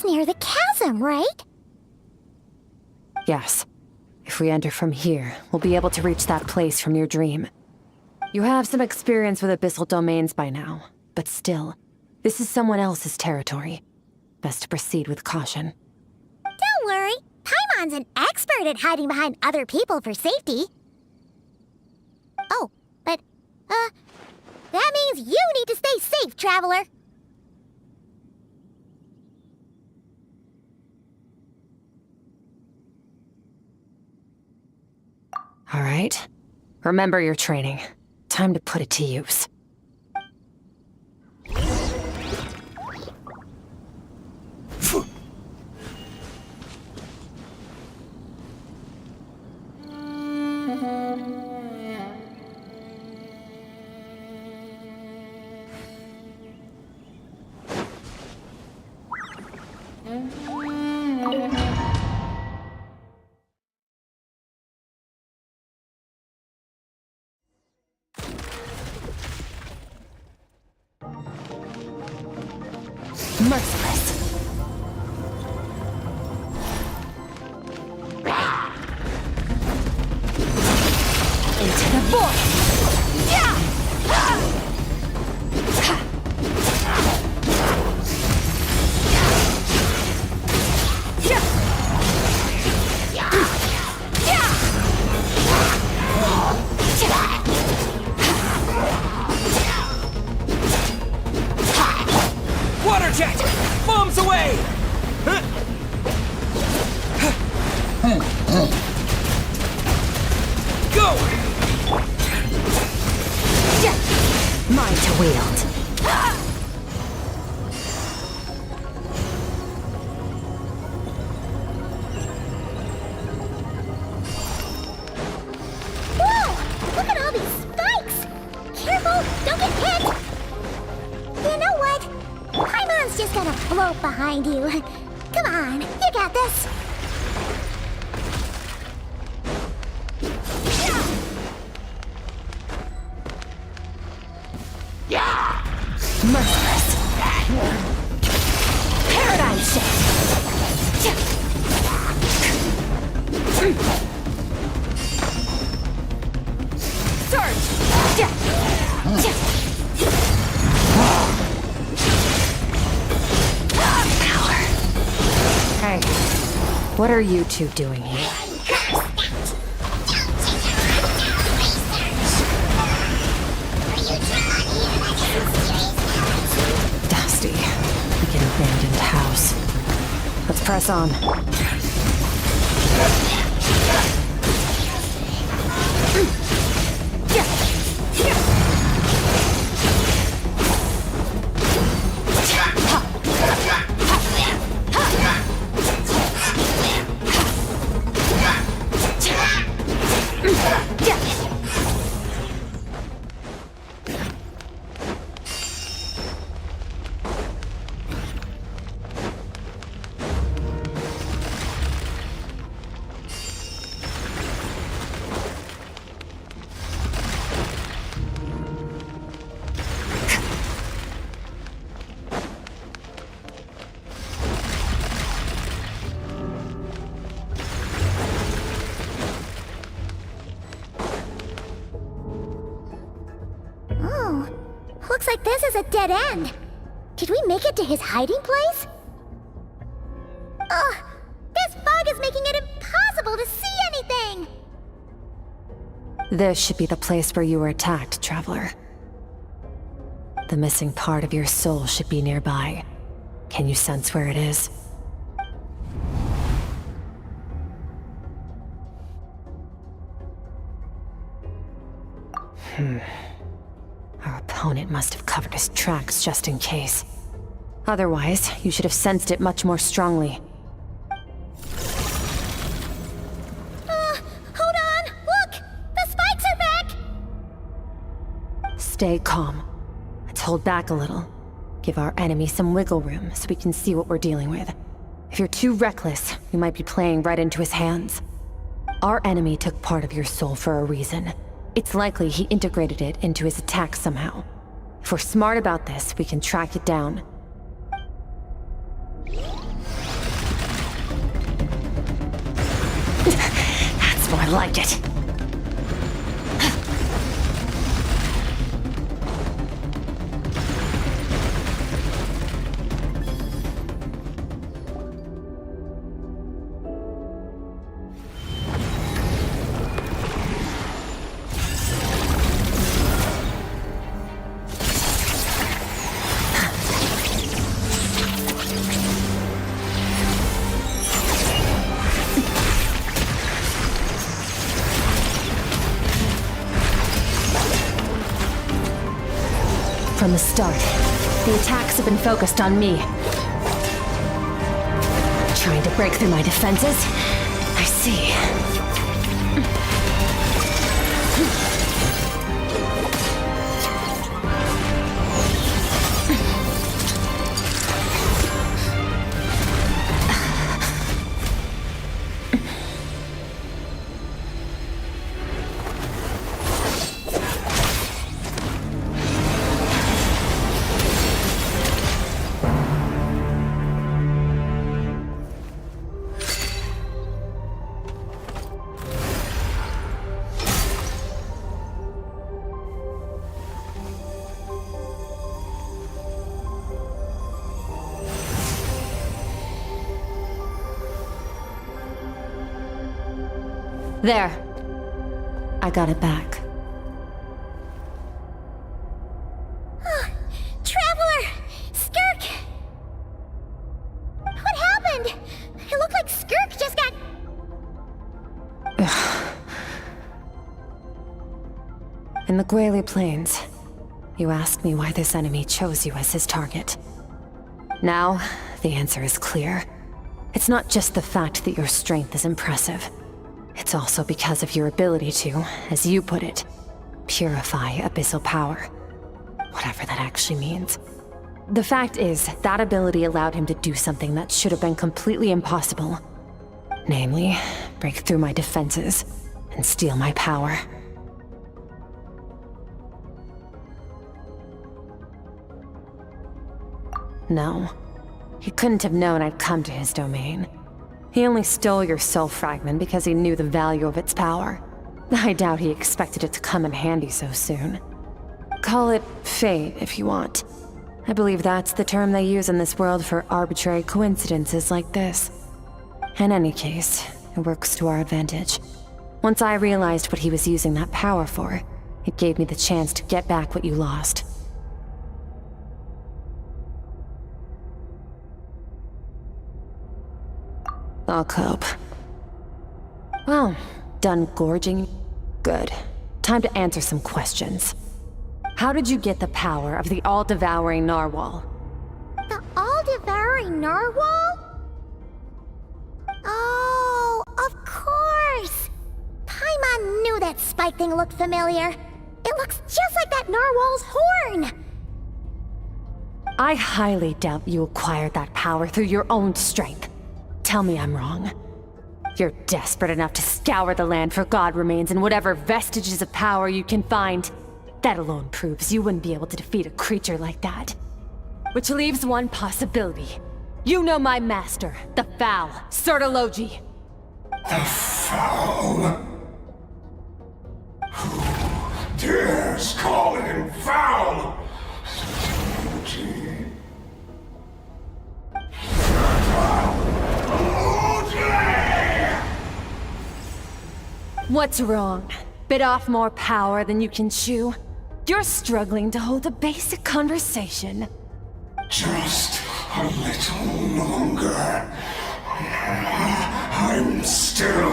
That's near the chasm, right? Yes. If we enter from here, we'll be able to reach that place from your dream. You have some experience with abyssal domains by now, but still, this is someone else's territory. Best to proceed with caution. Don't worry. Paimon's an expert at hiding behind other people for safety. Oh, but, that means you need to stay safe, traveler. All right. Remember your training. Time to put it to use. Merciless. Into the void! Yeah! Water jet! Bombs away! Go! Mine to wield. Whoa! Look at all these spikes! Careful! Don't get hit! You know what? Paimon's just gonna float behind you. Come on, you got this. Merciless. Paradigm shift. Surge. Power. Hey, what are you two doing here? Dusty, like an abandoned house. Let's press on. Looks like this is a dead end. Did we make it to his hiding place? Ugh! This fog is making it impossible to see anything! This should be the place where you were attacked, traveler. The missing part of your soul should be nearby. Can you sense where it is? Our opponent must have covered his tracks just in case. Otherwise, you should have sensed it much more strongly. Hold on! Look! The spikes are back! Stay calm. Let's hold back a little. Give our enemy some wiggle room so we can see what we're dealing with. If you're too reckless, you might be playing right into his hands. Our enemy took part of your soul for a reason. It's likely he integrated it into his attack somehow. If we're smart about this, we can track it down. like it. From the start, the attacks have been focused on me. Trying to break through my defenses? I see. There. I got it back. Traveler! Skirk! What happened? It looked like Skirk just got... In the Guili Plains, you asked me why this enemy chose you as his target. Now, the answer is clear. It's not just the fact that your strength is impressive. It's also because of your ability to, as you put it, purify abyssal power. Whatever that actually means. The fact is, that ability allowed him to do something that should have been completely impossible. Namely, break through my defenses and steal my power. No, he couldn't have known I'd come to his domain. He only stole your soul fragment because he knew the value of its power. I doubt he expected it to come in handy so soon. Call it fate if you want. I believe that's the term they use in this world for arbitrary coincidences like this. In any case, it works to our advantage. Once I realized what he was using that power for, it gave me the chance to get back what you lost. I'll cope. Well, done gorging? Good. Time to answer some questions. How did you get the power of the all-devouring narwhal? The all-devouring narwhal? Oh, of course! Paimon knew that spike thing looked familiar. It looks just like that narwhal's horn! I highly doubt you acquired that power through your own strength. Tell me I'm wrong. You're desperate enough to scour the land for god remains and whatever vestiges of power you can find. That alone proves you wouldn't be able to defeat a creature like that. Which leaves one possibility. You know my master, the Foul, Surtalogi. The Foul? Who dares call him Foul? What's wrong? Bit off more power than you can chew? You're struggling to hold a basic conversation. Just a little longer. I'm still...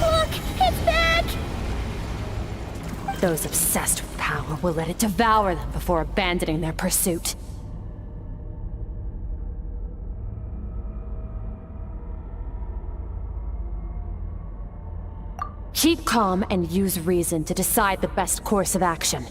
Look! It's back! Those obsessed with power will let it devour them before abandoning their pursuit. Keep calm and use reason to decide the best course of action.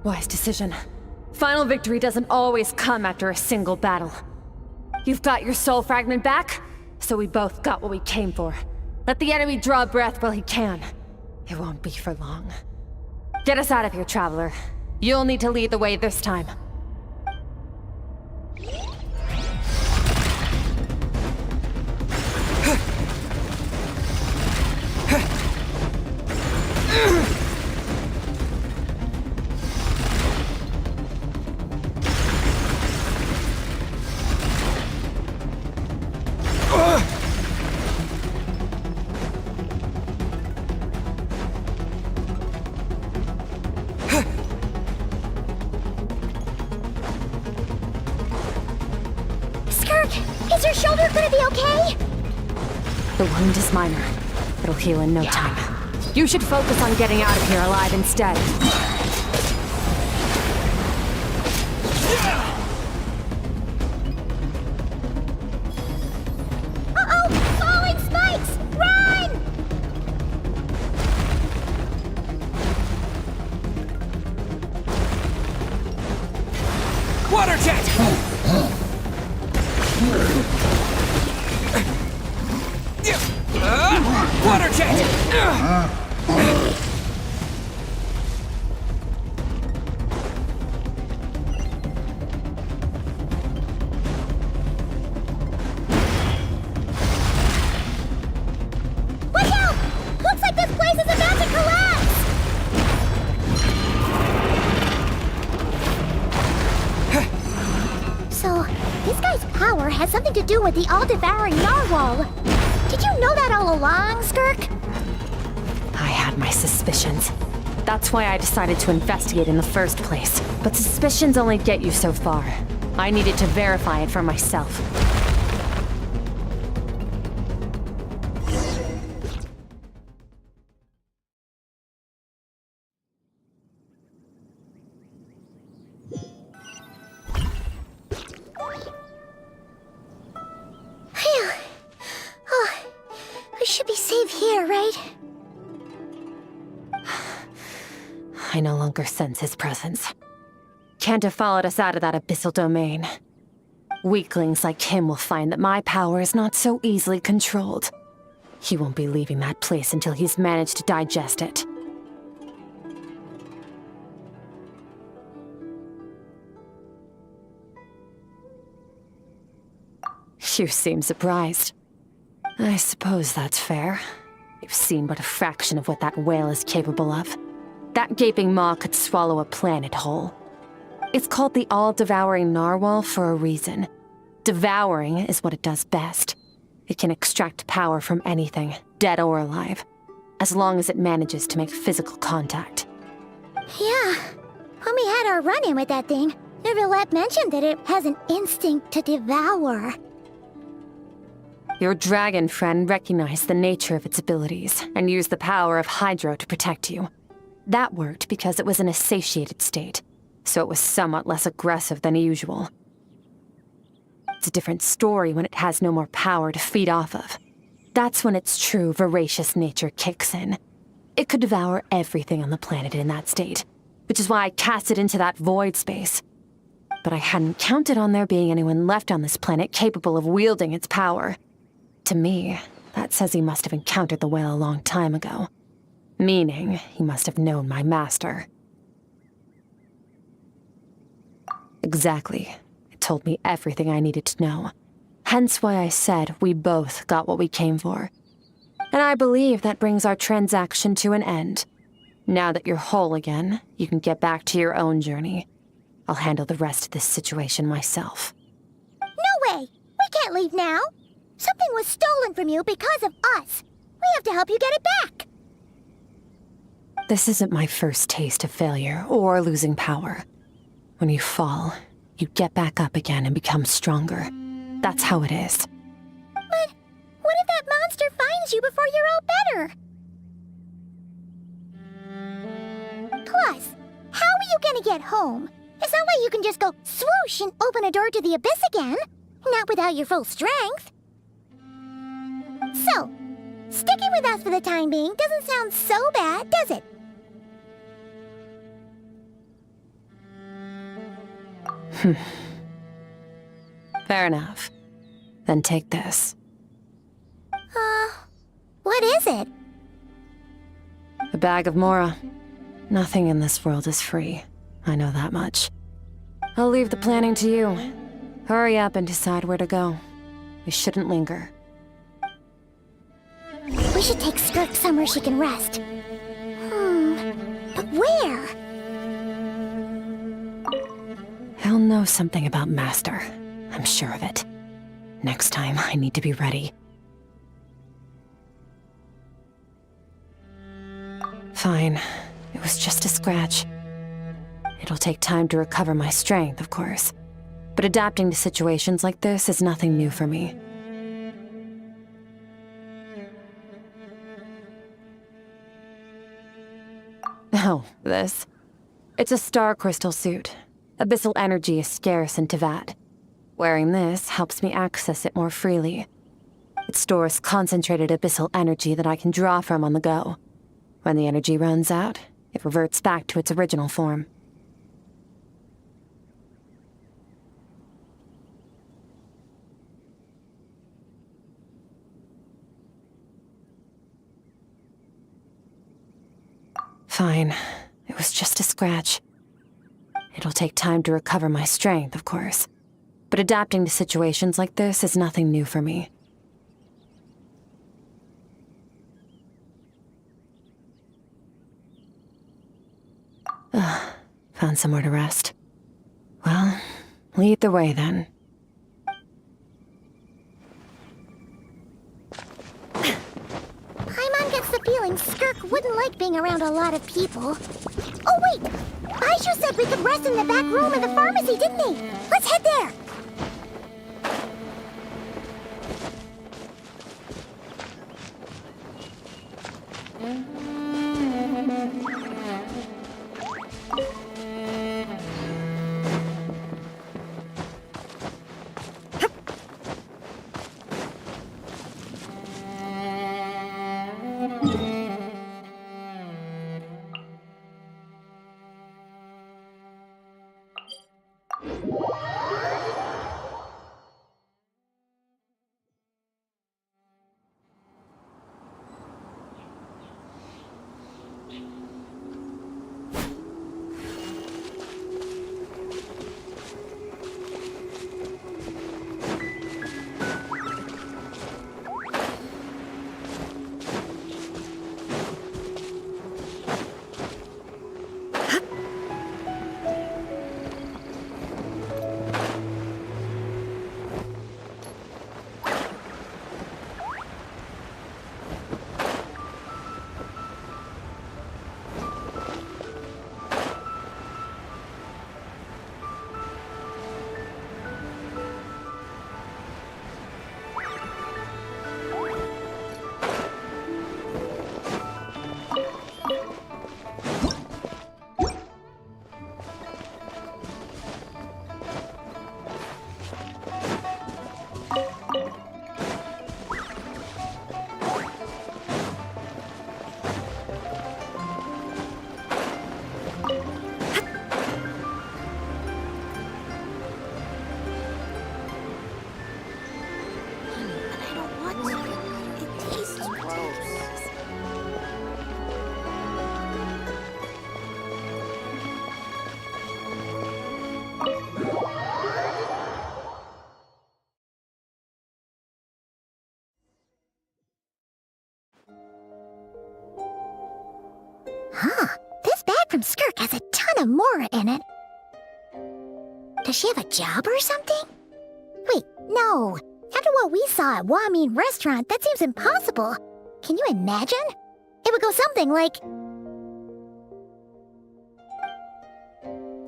Wise decision. Final victory doesn't always come after a single battle. You've got your soul fragment back, so we both got what we came for. Let the enemy draw breath while he can. It won't be for long. Get us out of here, Traveler. You'll need to lead the way this time. Skirk, is your shoulder gonna be okay? The wound is minor. It'll heal in no time. You should focus on getting out of here alive instead. Uh-oh! Falling spikes! Run! Water jet! Water jet! Watch out! Looks like this place is about to collapse! So, this guy's power has something to do with the all-devouring narwhal. Did you know that all along, Skirk? I had my suspicions. That's why I decided to investigate in the first place. But suspicions only get you so far. I needed to verify it for myself. Phew. Oh, we should be safe here, right? I no longer sense his presence. Can't have followed us out of that abyssal domain. Weaklings like him will find that my power is not so easily controlled. He won't be leaving that place until he's managed to digest it. You seem surprised. I suppose that's fair. You've seen but a fraction of what that whale is capable of. That gaping maw could swallow a planet whole. It's called the all-devouring narwhal for a reason. Devouring is what it does best. It can extract power from anything, dead or alive, as long as it manages to make physical contact. Yeah. When we had our run-in with that thing, Neverlet mentioned that it has an instinct to devour. Your dragon friend recognized the nature of its abilities and used the power of Hydro to protect you. That worked because it was in a satiated state, so it was somewhat less aggressive than usual. It's a different story when it has no more power to feed off of. That's when its true voracious nature kicks in. It could devour everything on the planet in that state, which is why I cast it into that void space. But I hadn't counted on there being anyone left on this planet capable of wielding its power. To me, that says he must have encountered the whale a long time ago. Meaning, he must have known my master. Exactly. It told me everything I needed to know. Hence why I said we both got what we came for. And I believe that brings our transaction to an end. Now that you're whole again, you can get back to your own journey. I'll handle the rest of this situation myself. No way! We can't leave now! Something was stolen from you because of us! We have to help you get it back! This isn't my first taste of failure or losing power. When you fall, you get back up again and become stronger. That's how it is. But what if that monster finds you before you're all better? Plus, how are you gonna get home? It's not like you can just go swoosh and open a door to the abyss again. Not without your full strength. So, sticking with us for the time being doesn't sound so bad, does it? Fair enough. Then take this. What is it? A bag of Mora. Nothing in this world is free. I know that much. I'll leave the planning to you. Hurry up and decide where to go. We shouldn't linger. We should take Skirk somewhere she can rest. But where? He'll know something about Master. I'm sure of it. Next time, I need to be ready. Fine. It was just a scratch. It'll take time to recover my strength, of course. But adapting to situations like this is nothing new for me. Oh, this. It's a star crystal suit. Abyssal energy is scarce in Tevat. Wearing this helps me access it more freely. It stores concentrated abyssal energy that I can draw from on the go. When the energy runs out, it reverts back to its original form. Fine. It was just a scratch. It'll take time to recover my strength, of course. But adapting to situations like this is nothing new for me. Found somewhere to rest. Well, lead the way then. Paimon gets the feeling Skirk wouldn't like being around a lot of people. Oh wait! Baishu said we could rest in the back room of the pharmacy, didn't he? Let's head there! This bag from Skirk has a ton of Mora in it. Does she have a job or something? Wait, no. After what we saw at Wamin Restaurant, that seems impossible. Can you imagine? It would go something like...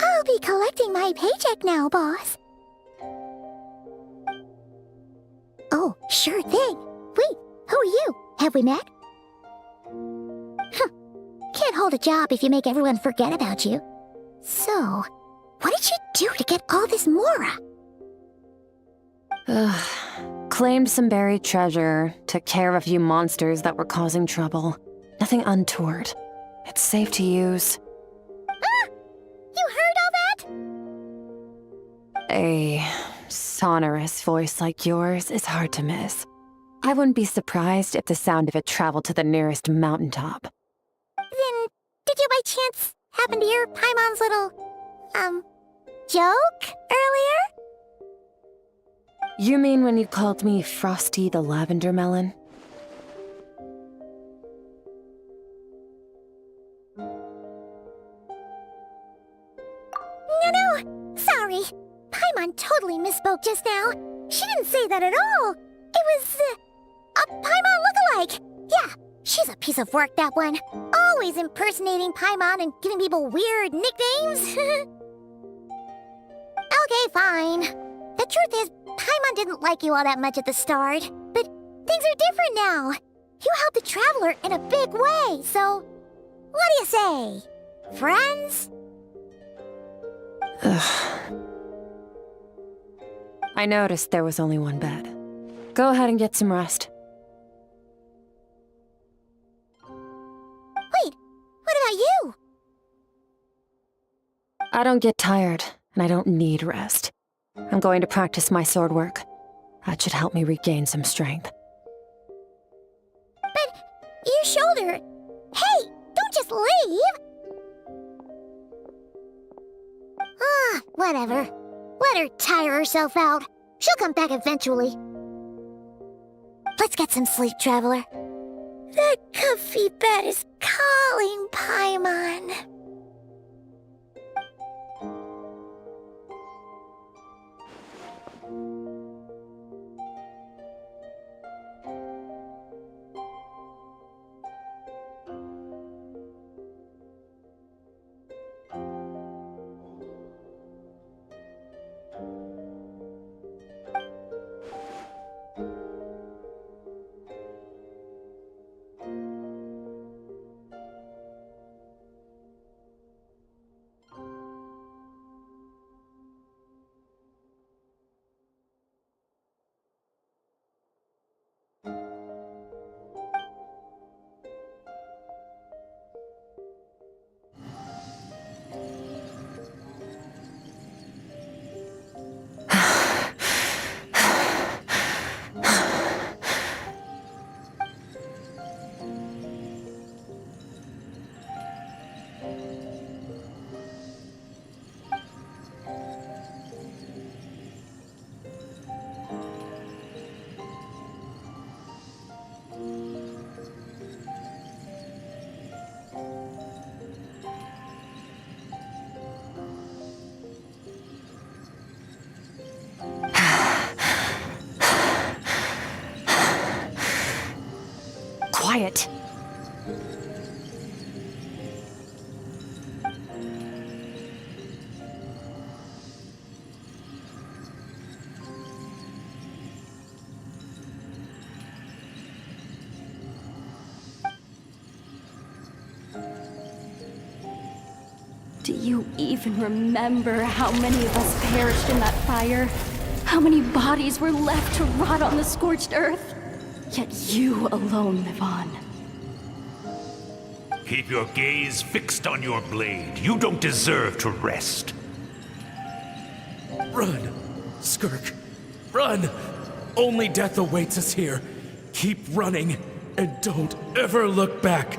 I'll be collecting my paycheck now, boss. Oh, sure thing. Wait, who are you? Have we met? Can't hold a job if you make everyone forget about you. So, what did you do to get all this Mora? Claimed some buried treasure, took care of a few monsters that were causing trouble. Nothing untoward. It's safe to use. Ah! You heard all that? A sonorous voice like yours is hard to miss. I wouldn't be surprised if the sound of it traveled to the nearest mountaintop. Then, did you by chance happen to hear Paimon's little, joke earlier? You mean when you called me Frosty the Lavender Melon? No, sorry. Paimon totally misspoke just now. She didn't say that at all. It was, a Paimon lookalike. Yeah, she's a piece of work, that one. Always impersonating Paimon and giving people weird nicknames. Okay, fine. The truth is, Paimon didn't like you all that much at the start. But things are different now. You helped the Traveler in a big way, so... What do you say? Friends? Ugh. I noticed there was only one bed. Go ahead and get some rest. Wait, what about you? I don't get tired, and I don't need rest. I'm going to practice my sword work. That should help me regain some strength. But your shoulder... Hey, don't just leave! Ah, whatever. Let her tire herself out. She'll come back eventually. Let's get some sleep, Traveler. That comfy bed is calling, Paimon. Quiet. Do you even remember how many of us perished in that fire? How many bodies were left to rot on the scorched earth? Yet you alone live on. Keep your gaze fixed on your blade. You don't deserve to rest. Run, Skirk. Run! Only death awaits us here. Keep running, and don't ever look back.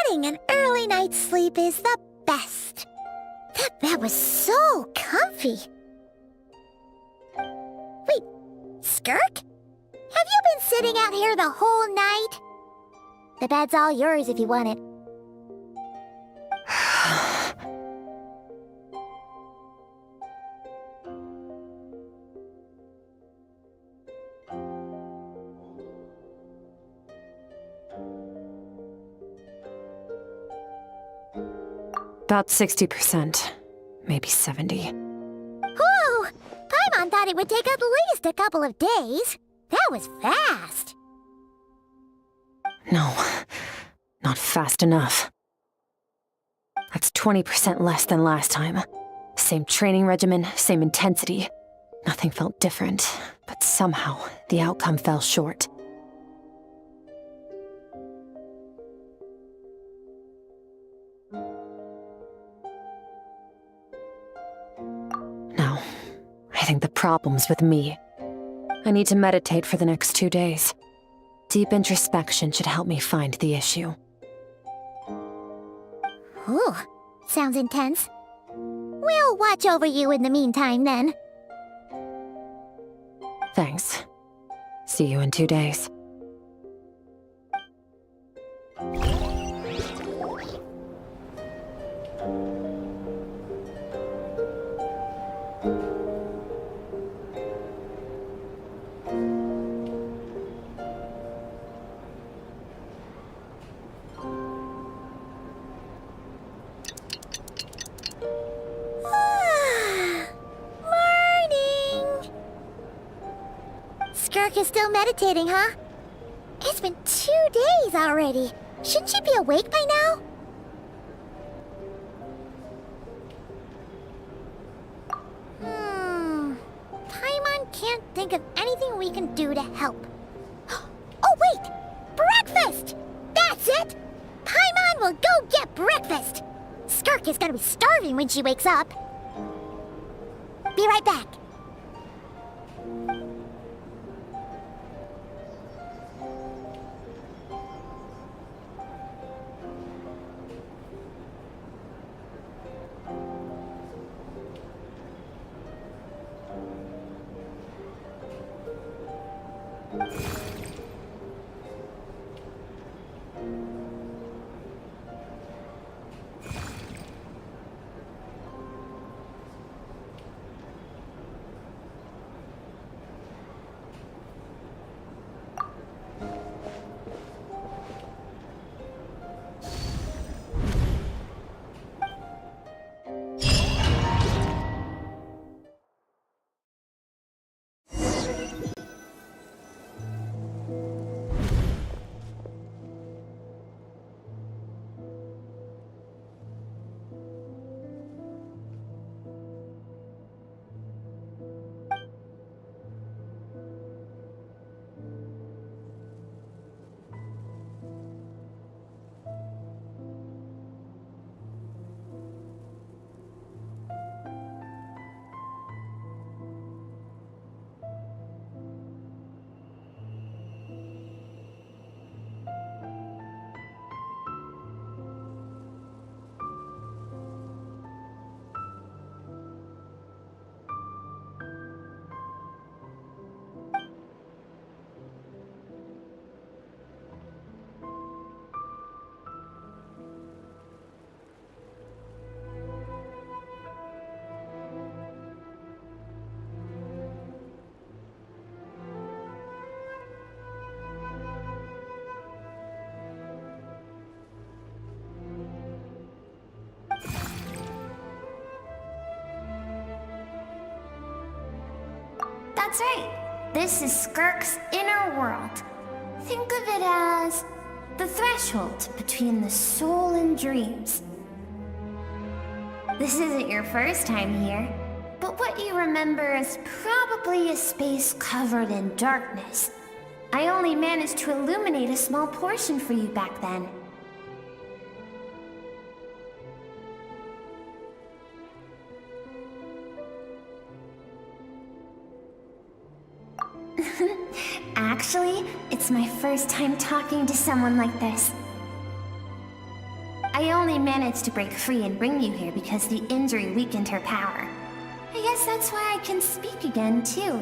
Getting an early night's sleep is the best. That bed was so comfy. Wait, Skirk? Have you been sitting out here the whole night? The bed's all yours if you want it. About 60%. Maybe 70. Whew! Paimon thought it would take at least a couple of days. That was fast. No, not fast enough. That's 20% less than last time. Same training regimen, same intensity. Nothing felt different, but somehow the outcome fell short. No, I think the problem's with me. I need to meditate for the next 2 days. Deep introspection should help me find the issue. Ooh, sounds intense. We'll watch over you in the meantime, then. Thanks. See you in 2 days. Skirk is still meditating, huh? It's been 2 days already. Shouldn't she be awake by now? Paimon can't think of anything we can do to help. Oh, wait! Breakfast! That's it! Paimon will go get breakfast! Skirk is gonna be starving when she wakes up. Be right back. That's right. This is Skirk's inner world. Think of it as the threshold between the soul and dreams. This isn't your first time here, but what you remember is probably a space covered in darkness. I only managed to illuminate a small portion for you back then. Actually, it's my first time talking to someone like this. I only managed to break free and bring you here because the injury weakened her power. I guess that's why I can speak again, too.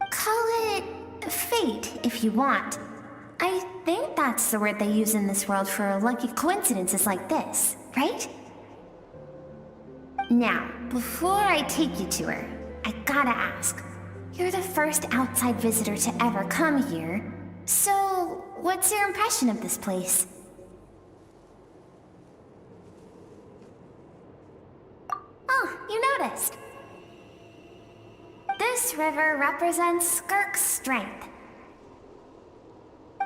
Call it fate, if you want. I think that's the word they use in this world for lucky coincidences like this, right? Now, before I take you to her, I gotta ask. You're the first outside visitor to ever come here, so what's your impression of this place? noticed. This river represents Skirk's strength.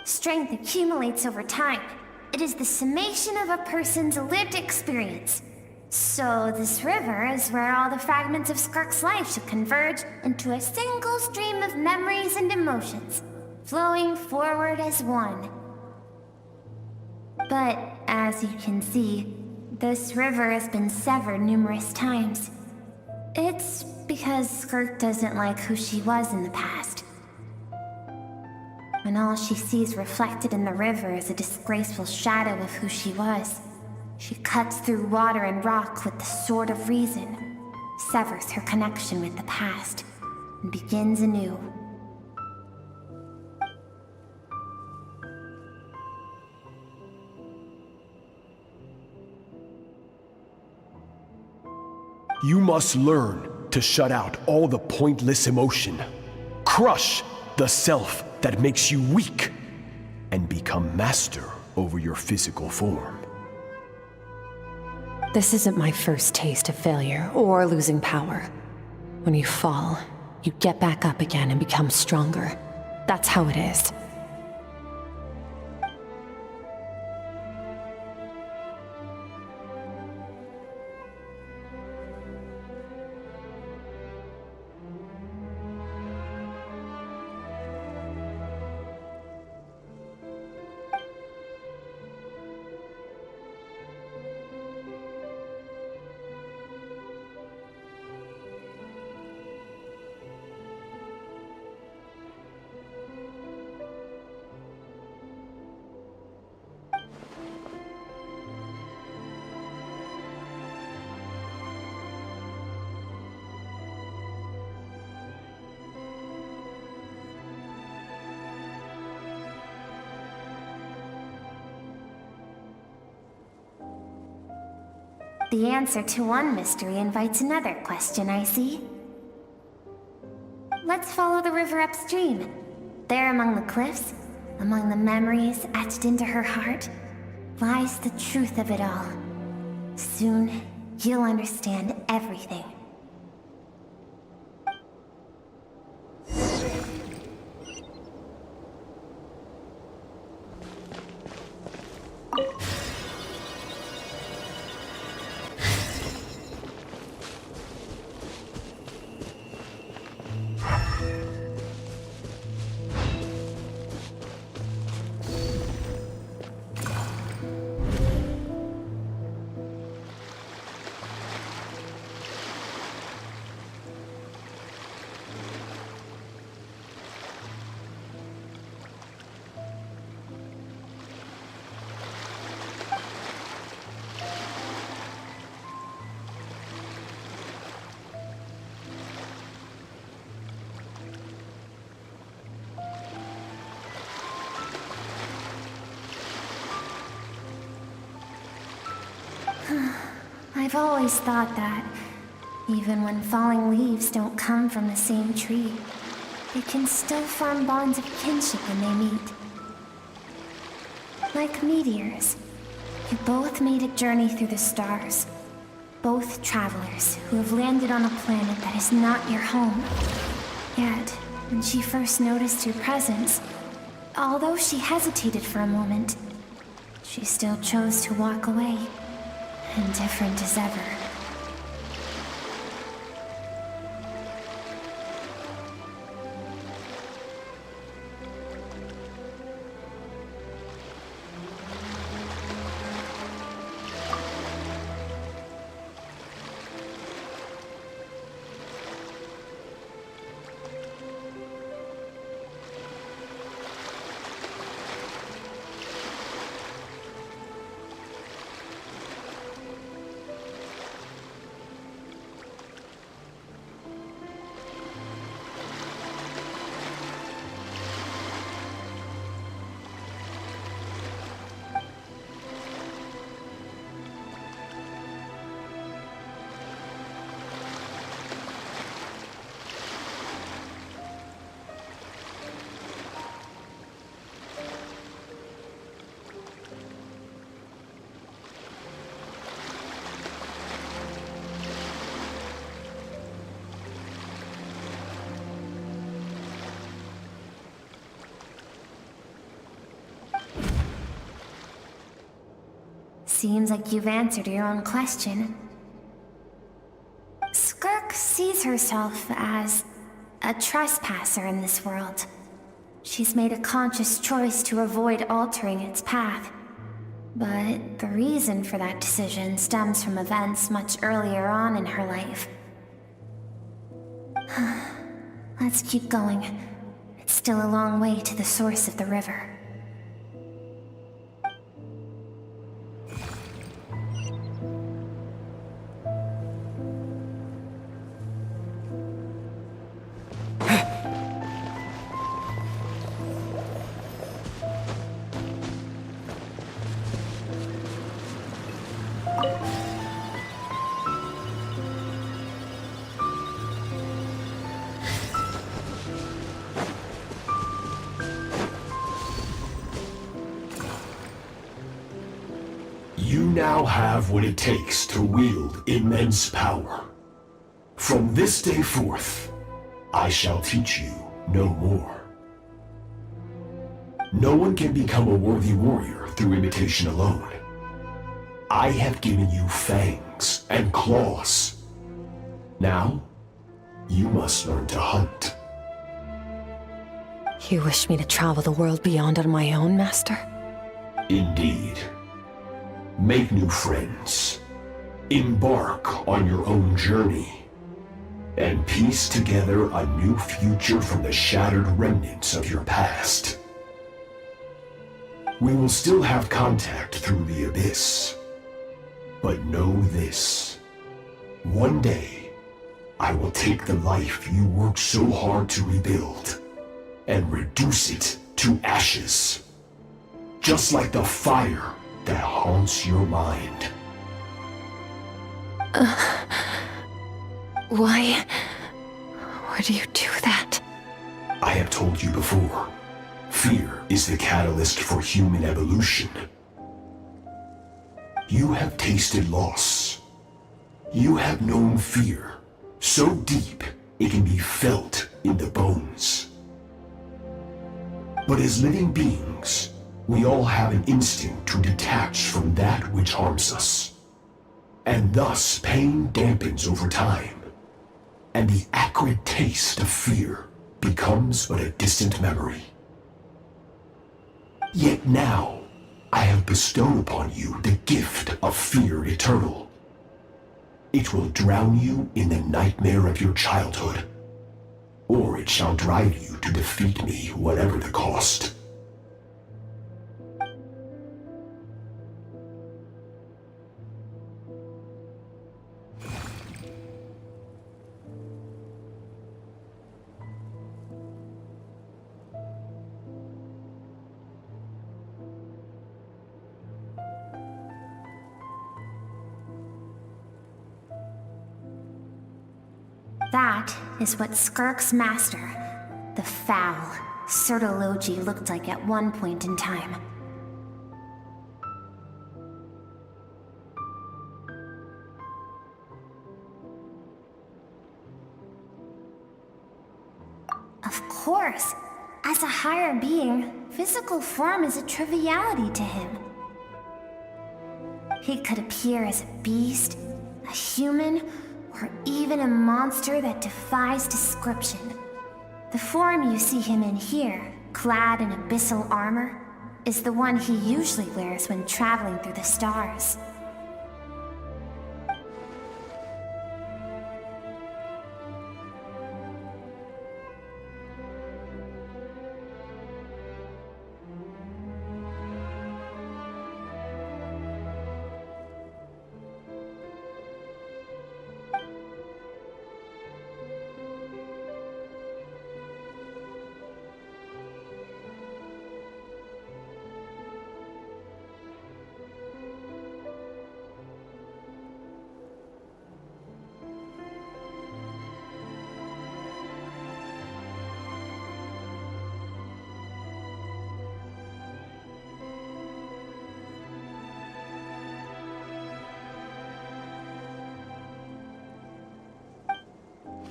Strength accumulates over time. It is the summation of a person's lived experience. So this river is where all the fragments of Skirk's life should converge into a single stream of memories and emotions, flowing forward as one. But as you can see, this river has been severed numerous times. It's because Skirk doesn't like who she was in the past. When all she sees reflected in the river is a disgraceful shadow of who she was, she cuts through water and rock with the sword of reason, severs her connection with the past, and begins anew. You must learn to shut out all the pointless emotion. Crush the self that makes you weak, and become master over your physical form. This isn't my first taste of failure or losing power. When you fall, you get back up again and become stronger. That's how it is. The answer to one mystery invites another question, I see. Let's follow the river upstream. There among the cliffs, among the memories etched into her heart, lies the truth of it all. Soon, you'll understand everything. I've always thought that, even when falling leaves don't come from the same tree, they can still form bonds of kinship when they meet. Like meteors, you both made a journey through the stars. Both travelers who have landed on a planet that is not your home. Yet, when she first noticed your presence, although she hesitated for a moment, she still chose to walk away. Indifferent as ever. Seems like you've answered your own question. Skirk sees herself as a trespasser in this world. She's made a conscious choice to avoid altering its path. But the reason for that decision stems from events much earlier on in her life. Let's keep going. It's still a long way to the source of the river. You now have what it takes to wield immense power. From this day forth, I shall teach you no more. No one can become a worthy warrior through imitation alone. I have given you fangs and claws. Now, you must learn to hunt. You wish me to travel the world beyond on my own, Master? Indeed. Make new friends. Embark on your own journey. And piece together a new future from the shattered remnants of your past. We will still have contact through the Abyss. But know this. One day, I will take the life you worked so hard to rebuild and reduce it to ashes. Just like the fire that haunts your mind. Why do you do that? I have told you before, fear is the catalyst for human evolution. You have tasted loss. You have known fear, so deep it can be felt in the bones. But as living beings, we all have an instinct to detach from that which harms us. And thus pain dampens over time, and the acrid taste of fear becomes but a distant memory. Yet now, I have bestowed upon you the gift of fear eternal. It will drown you in the nightmare of your childhood, or it shall drive you to defeat me, whatever the cost. That is what Skirk's master, the foul Surtalogi, looked like at one point in time. Of course, as a higher being, physical form is a triviality to him. He could appear as a beast, a human, or even a monster that defies description. The form you see him in here, clad in abyssal armor, is the one he usually wears when traveling through the stars.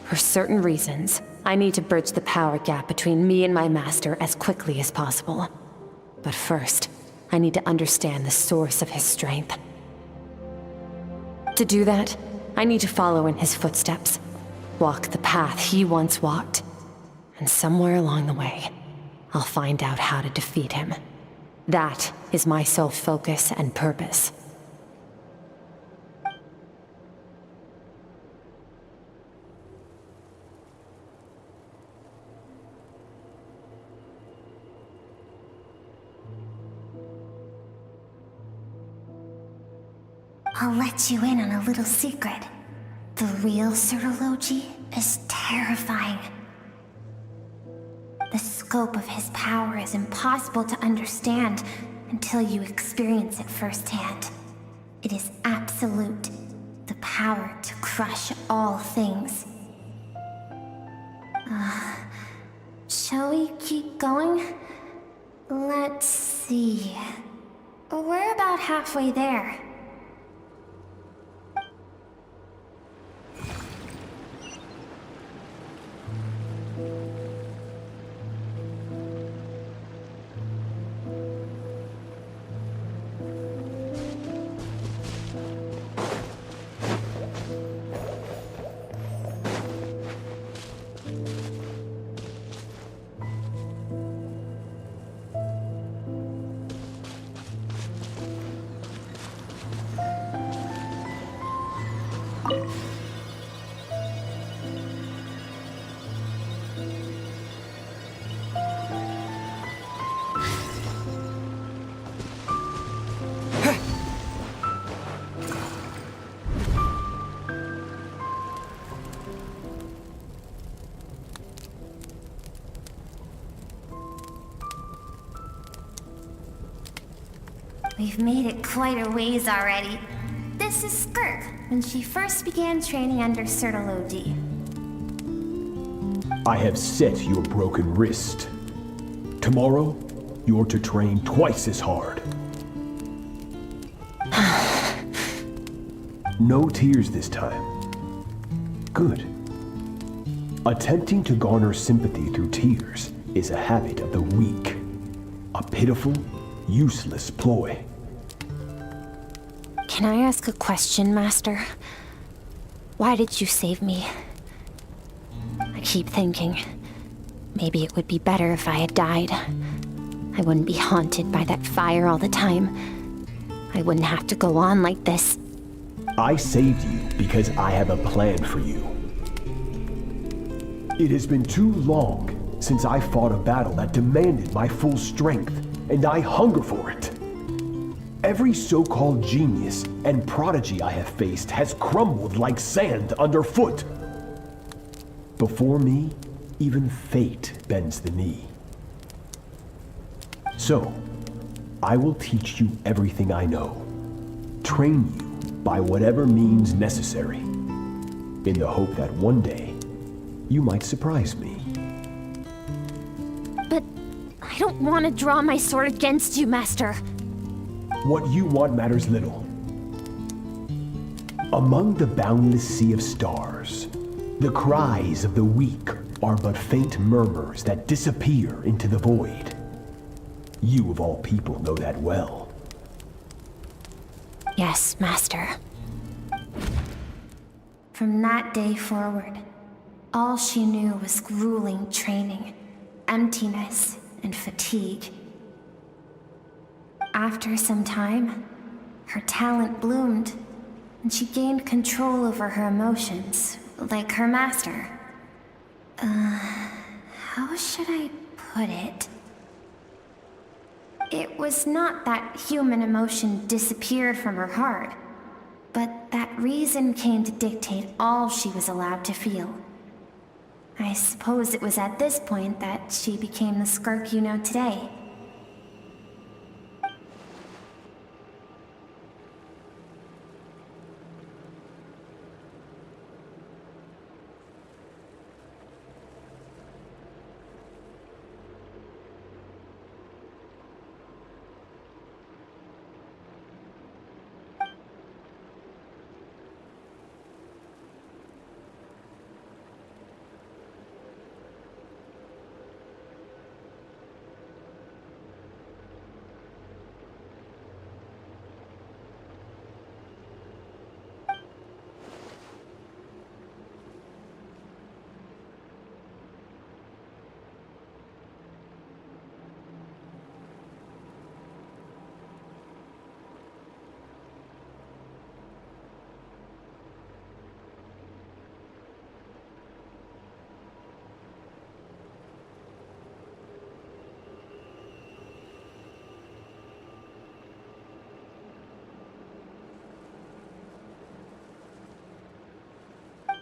For certain reasons, I need to bridge the power gap between me and my master as quickly as possible. But first, I need to understand the source of his strength. To do that, I need to follow in his footsteps. Walk the path he once walked. And somewhere along the way, I'll find out how to defeat him. That is my sole focus and purpose. I'll let you in on a little secret. The real Surtalogi is terrifying. The scope of his power is impossible to understand until you experience it firsthand. It is absolute, the power to crush all things. Shall we keep going? Let's see. We're about halfway there. We've made it quite a ways already. This is Skirk, when she first began training under Surtalogi. I have set your broken wrist. Tomorrow, you're to train twice as hard. No tears this time. Good. Attempting to garner sympathy through tears is a habit of the weak. A pitiful, useless ploy. Can I ask a question, Master? Why did you save me? I keep thinking, maybe it would be better if I had died. I wouldn't be haunted by that fire all the time. I wouldn't have to go on like this. I saved you because I have a plan for you. It has been too long since I fought a battle that demanded my full strength, and I hunger for it. Every so-called genius and prodigy I have faced has crumbled like sand underfoot. Before me, even fate bends the knee. So, I will teach you everything I know. Train you by whatever means necessary, in the hope that one day, you might surprise me. But I don't want to draw my sword against you, Master. What you want matters little. Among the boundless sea of stars, the cries of the weak are but faint murmurs that disappear into the void. You of all people know that well. Yes, Master. From that day forward, all she knew was grueling training, emptiness, and fatigue. After some time, her talent bloomed, and she gained control over her emotions, like her master. How should I put it? It was not that human emotion disappeared from her heart, but that reason came to dictate all she was allowed to feel. I suppose it was at this point that she became the Skirk you know today.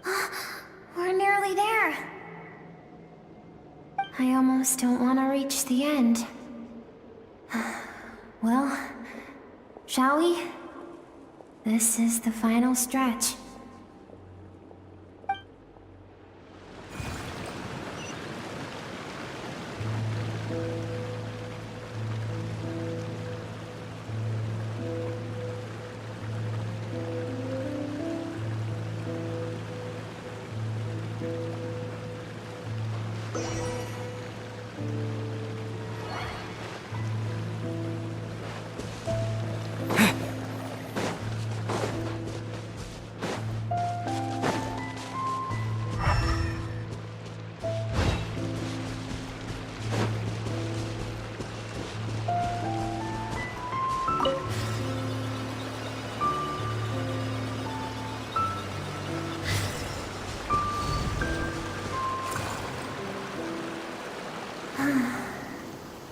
We're nearly there. I almost don't want to reach the end. Well, shall we? This is the final stretch.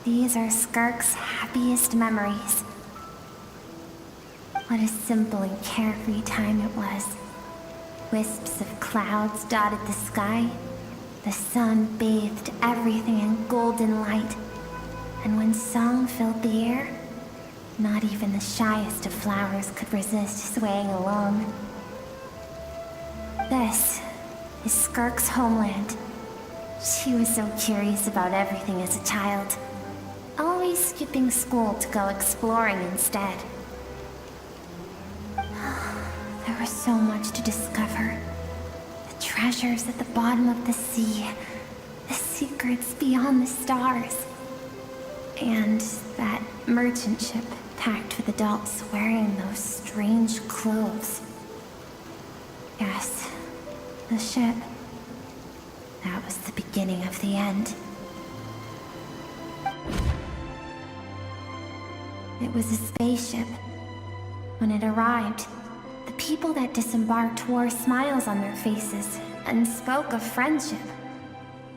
These are Skirk's happiest memories. What a simple and carefree time it was. Wisps of clouds dotted the sky. The sun bathed everything in golden light. And when song filled the air, not even the shyest of flowers could resist swaying along. This is Skirk's homeland. She was so curious about everything as a child, always skipping school to go exploring instead. There was so much to discover. The treasures at the bottom of the sea, the secrets beyond the stars, and that merchant ship packed with adults wearing those strange clothes. Yes, the ship. That was the beginning of the end. It was a spaceship. When it arrived, the people that disembarked wore smiles on their faces and spoke of friendship.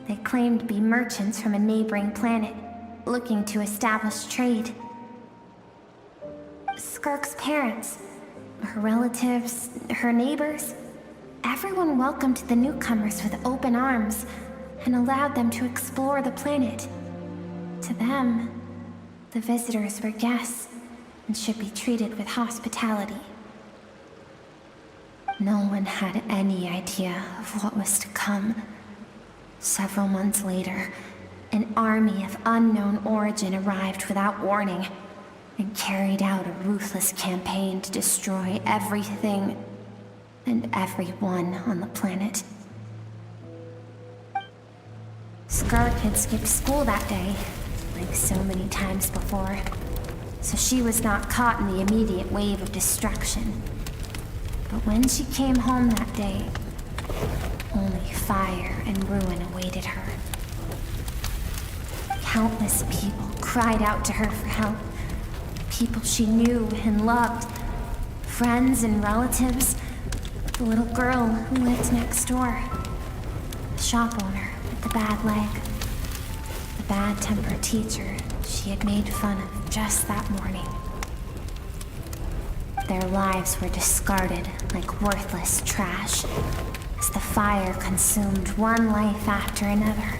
They claimed to be merchants from a neighboring planet, looking to establish trade. Skirk's parents, her relatives, her neighbors, everyone welcomed the newcomers with open arms and allowed them to explore the planet. To them, the visitors were guests and should be treated with hospitality. No one had any idea of what was to come. Several months later, an army of unknown origin arrived without warning and carried out a ruthless campaign to destroy everything and everyone on the planet. Skirk had skipped school that day, like so many times before, so she was not caught in the immediate wave of destruction. But when she came home that day, only fire and ruin awaited her. Countless people cried out to her for help. People she knew and loved. Friends and relatives. The little girl who lived next door. The shop owner with the bad leg. The bad-tempered teacher she had made fun of just that morning. Their lives were discarded like worthless trash as the fire consumed one life after another.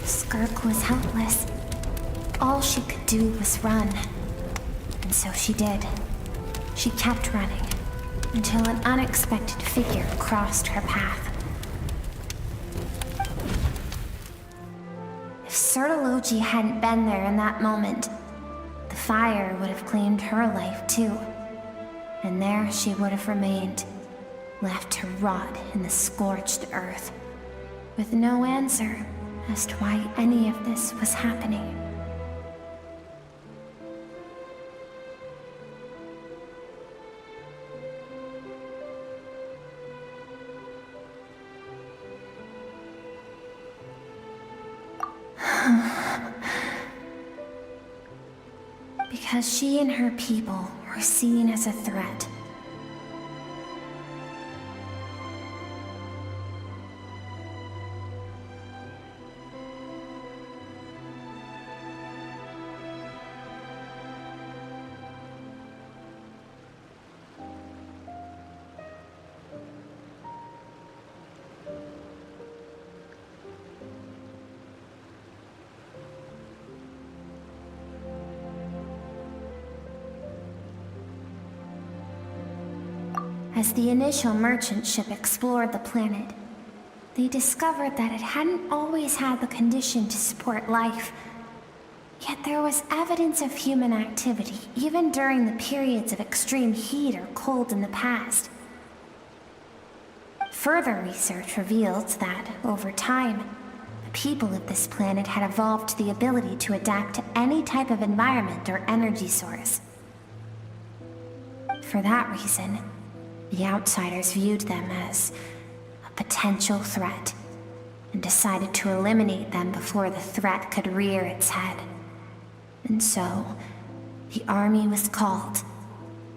Skirk was helpless. All she could do was run. And so she did. She kept running until an unexpected figure crossed her path. If Surtalogi hadn't been there in that moment, the fire would have claimed her life too. And there she would have remained, left to rot in the scorched earth, with no answer as to why any of this was happening. Because she and her people were seen as a threat. As the initial merchant ship explored the planet, they discovered that it hadn't always had the condition to support life. Yet there was evidence of human activity, even during the periods of extreme heat or cold in the past. Further research revealed that, over time, the people of this planet had evolved the ability to adapt to any type of environment or energy source. For that reason, the outsiders viewed them as a potential threat, and decided to eliminate them before the threat could rear its head. And so, the army was called,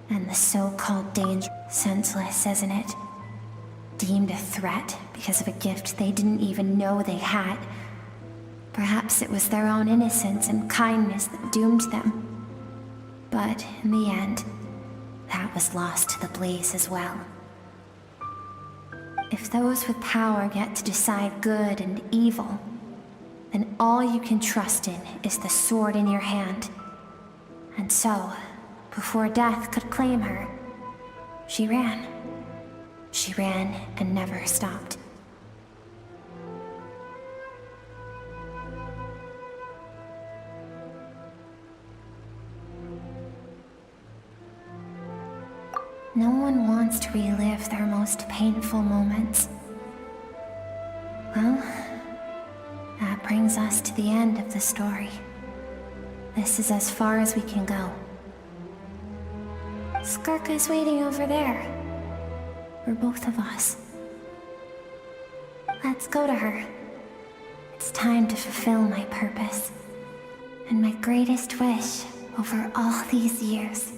and the so-called danger, senseless, isn't it? Deemed a threat because of a gift they didn't even know they had. Perhaps it was their own innocence and kindness that doomed them. But in the end, that was lost to the blaze as well. If those with power get to decide good and evil, then all you can trust in is the sword in your hand. And so, before death could claim her, she ran. She ran and never stopped. No one wants to relive their most painful moments. Well, that brings us to the end of the story. This is as far as we can go. Skirk is waiting over there. For both of us. Let's go to her. It's time to fulfill my purpose. And my greatest wish over all these years.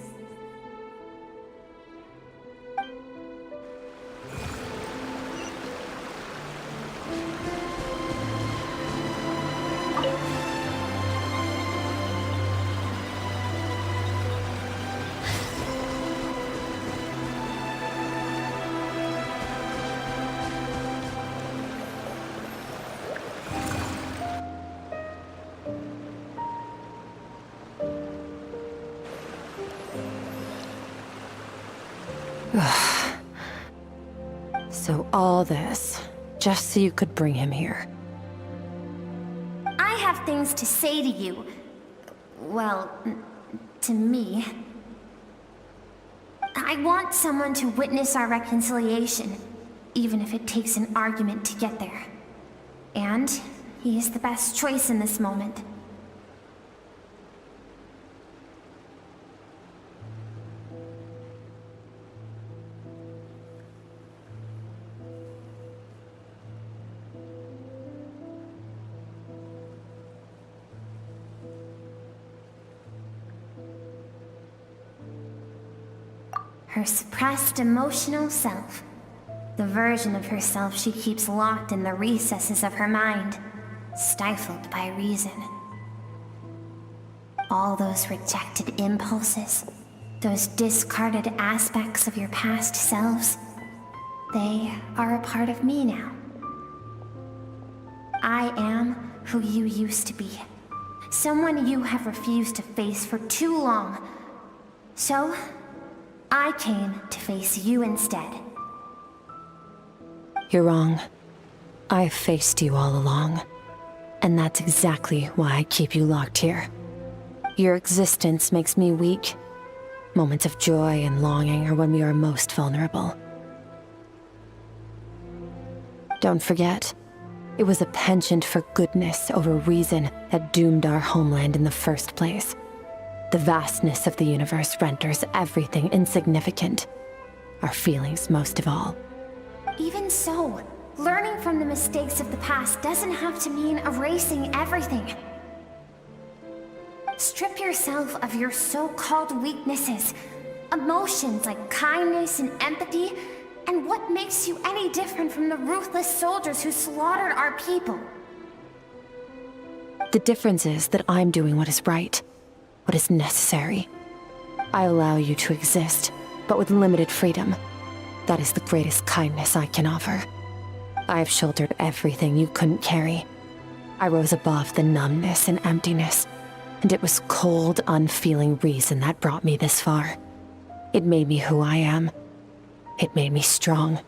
So all this, just so you could bring him here. I have things to say to you. Well, to me. I want someone to witness our reconciliation, even if it takes an argument to get there. And he is the best choice in this moment. Her suppressed emotional self. The version of herself she keeps locked in the recesses of her mind, stifled by reason. All those rejected impulses, those discarded aspects of your past selves, they are a part of me now. I am who you used to be. Someone you have refused to face for too long. So, I came to face you instead. You're wrong. I've faced you all along. And that's exactly why I keep you locked here. Your existence makes me weak. Moments of joy and longing are when we are most vulnerable. Don't forget, it was a penchant for goodness over reason that doomed our homeland in the first place. The vastness of the universe renders everything insignificant. Our feelings most of all. Even so, learning from the mistakes of the past doesn't have to mean erasing everything. Strip yourself of your so-called weaknesses, emotions like kindness and empathy, and what makes you any different from the ruthless soldiers who slaughtered our people? The difference is that I'm doing what is right. What is necessary. I allow you to exist, but with limited freedom. That is the greatest kindness I can offer. I've shouldered everything you couldn't carry. I rose above the numbness and emptiness, and it was cold, unfeeling reason that brought me this far. It made me who I am. It made me strong.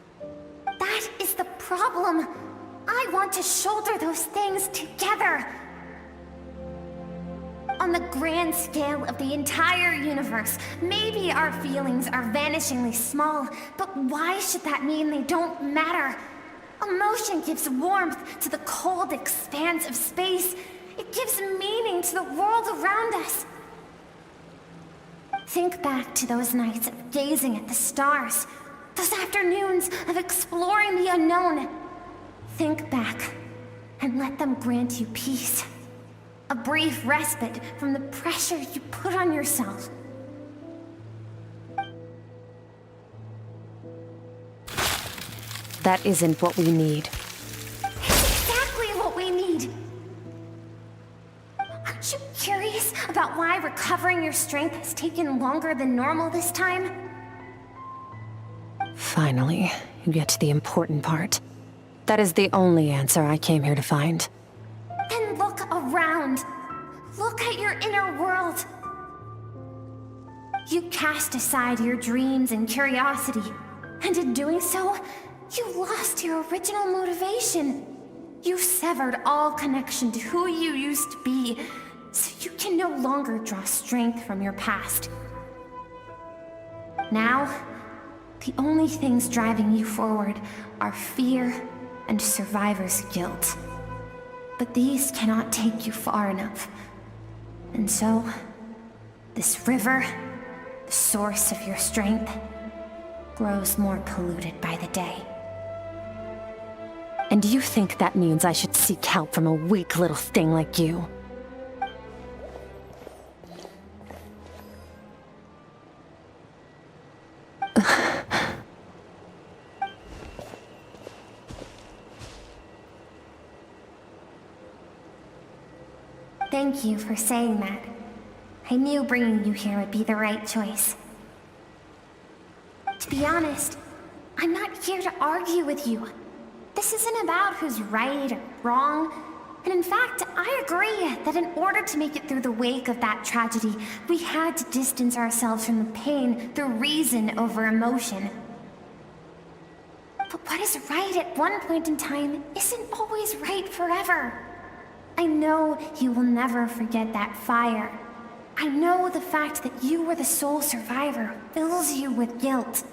That is the problem. I want to shoulder those things together. On the grand scale of the entire universe, maybe our feelings are vanishingly small, but why should that mean they don't matter? Emotion gives warmth to the cold expanse of space. It gives meaning to the world around us. Think back to those nights of gazing at the stars, those afternoons of exploring the unknown. Think back, and let them grant you peace. A brief respite from the pressure you put on yourself. That isn't what we need. It's exactly what we need. Aren't you curious about why recovering your strength has taken longer than normal this time? Finally, you get to the important part. That is the only answer I came here to find. Then look around. Look at your inner world. You cast aside your dreams and curiosity, and in doing so, you lost your original motivation. You severed all connection to who you used to be, so you can no longer draw strength from your past. Now, the only things driving you forward are fear and survivor's guilt. But these cannot take you far enough. And so, this river, the source of your strength, grows more polluted by the day. And do you think that means I should seek help from a weak little thing like you? Thank you for saying that. I knew bringing you here would be the right choice. To be honest, I'm not here to argue with you. This isn't about who's right or wrong. And in fact, I agree that in order to make it through the wake of that tragedy, we had to distance ourselves from the pain through reason over emotion. But what is right at one point in time isn't always right forever. I know you will never forget that fire. I know the fact that you were the sole survivor fills you with guilt.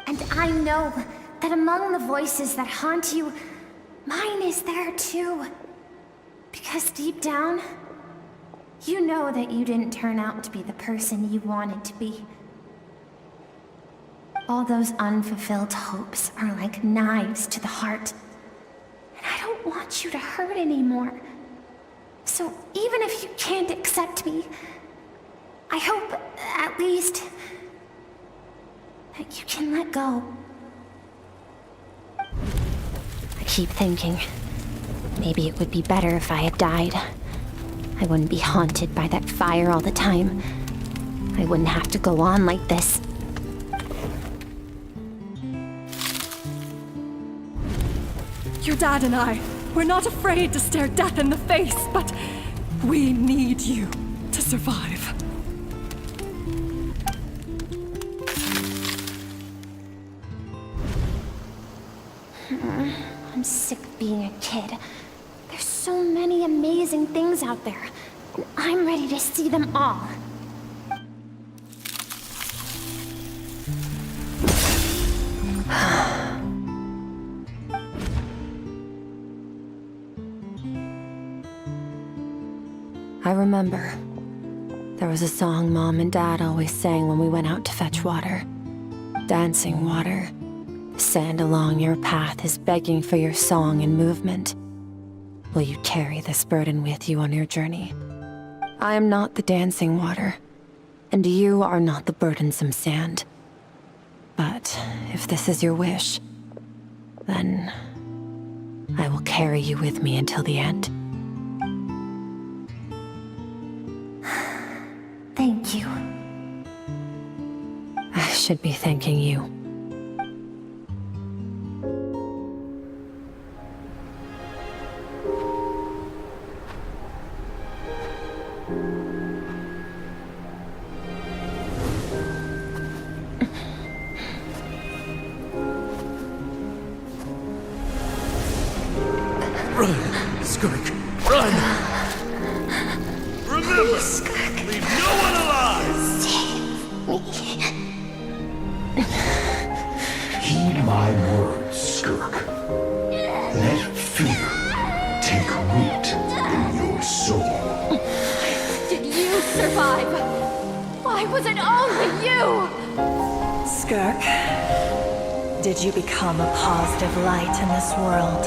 And I know that among the voices that haunt you, mine is there too. Because deep down, you know that you didn't turn out to be the person you wanted to be. All those unfulfilled hopes are like knives to the heart. And I don't want you to hurt anymore. So even if you can't accept me, I hope, at least, that you can let go. I keep thinking, maybe it would be better if I had died. I wouldn't be haunted by that fire all the time. I wouldn't have to go on like this. Your dad and I, we're not afraid to stare death in the face, but we need you to survive. I'm sick of being a kid. There's so many amazing things out there, and I'm ready to see them all. I remember. There was a song Mom and Dad always sang when we went out to fetch water. Dancing water. The sand along your path is begging for your song and movement. Will you carry this burden with you on your journey? I am not the dancing water, and you are not the burdensome sand. But if this is your wish, then I will carry you with me until the end. Thank you. I should be thanking you. Run, Skirk, run! Remember, leave no one alive! Heed my words, Skirk. Let fear take root in your soul. Did you survive? Why was it only you? Skirk, did you become a positive light in this world?